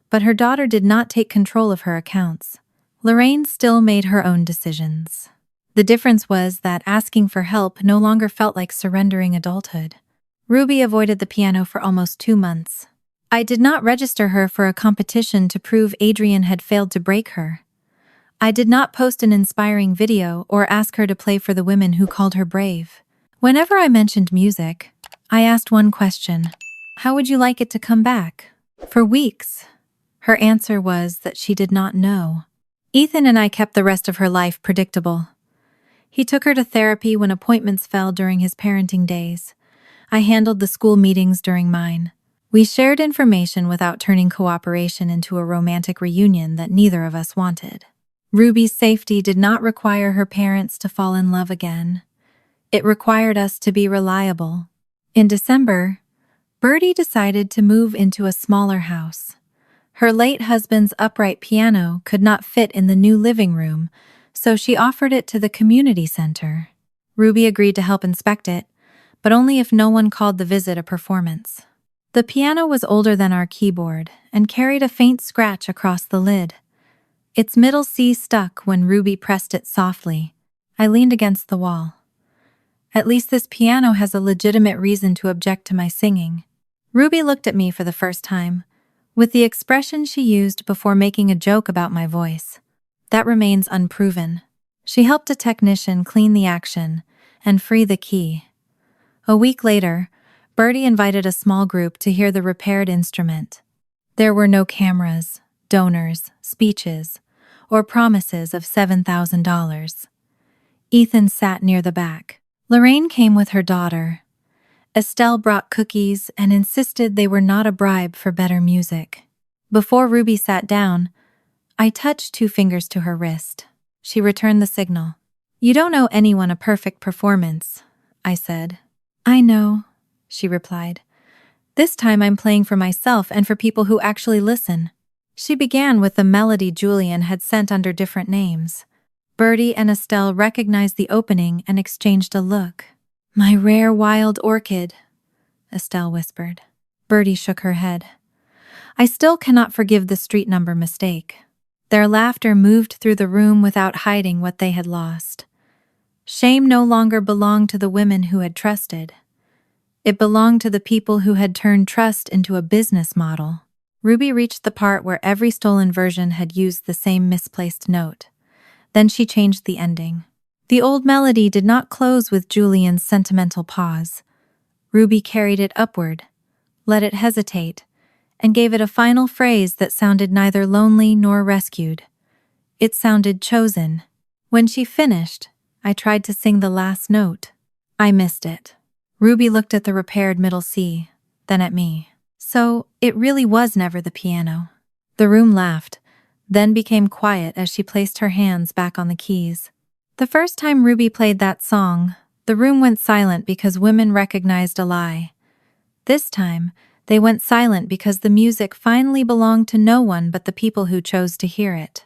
but her daughter did not take control of her accounts. Lorraine still made her own decisions. The difference was that asking for help no longer felt like surrendering adulthood. Ruby avoided the piano for almost 2 months. I did not register her for a competition to prove Adrian had failed to break her. I did not post an inspiring video or ask her to play for the women who called her brave. Whenever I mentioned music, I asked one question: how would you like it to come back? For weeks, her answer was that she did not know. Ethan and I kept the rest of her life predictable. He took her to therapy when appointments fell during his parenting days. I handled the school meetings during mine. We shared information without turning cooperation into a romantic reunion that neither of us wanted. Ruby's safety did not require her parents to fall in love again. It required us to be reliable. In December, Bertie decided to move into a smaller house. Her late husband's upright piano could not fit in the new living room, so she offered it to the community center. Ruby agreed to help inspect it, but only if no one called the visit a performance. The piano was older than our keyboard and carried a faint scratch across the lid. Its middle C stuck when Ruby pressed it softly. I leaned against the wall. At least this piano has a legitimate reason to object to my singing. Ruby looked at me for the first time, with the expression she used before making a joke about my voice. That remains unproven. She helped a technician clean the action and free the key. A week later, Bertie invited a small group to hear the repaired instrument. There were no cameras, donors, speeches, or promises of $7,000. Ethan sat near the back. Lorraine came with her daughter. Estelle brought cookies and insisted they were not a bribe for better music. Before Ruby sat down, I touched 2 fingers to her wrist. She returned the signal. "You don't owe anyone a perfect performance," I said. "I know," she replied. "This time I'm playing for myself and for people who actually listen." She began with the melody Julian had sent under different names. Bertie and Estelle recognized the opening and exchanged a look. "My rare wild orchid," Estelle whispered. Bertie shook her head. "I still cannot forgive the street number mistake." Their laughter moved through the room without hiding what they had lost. Shame no longer belonged to the women who had trusted. It belonged to the people who had turned trust into a business model. Ruby reached the part where every stolen version had used the same misplaced note. Then she changed the ending. The old melody did not close with Julian's sentimental pause. Ruby carried it upward, let it hesitate, and gave it a final phrase that sounded neither lonely nor rescued. It sounded chosen. When she finished, I tried to sing the last note. I missed it. Ruby looked at the repaired middle C, then at me. "So, it really was never the piano." The room laughed, then became quiet as she placed her hands back on the keys. The first time Ruby played that song, the room went silent because women recognized a lie. This time, they went silent because the music finally belonged to no one but the people who chose to hear it.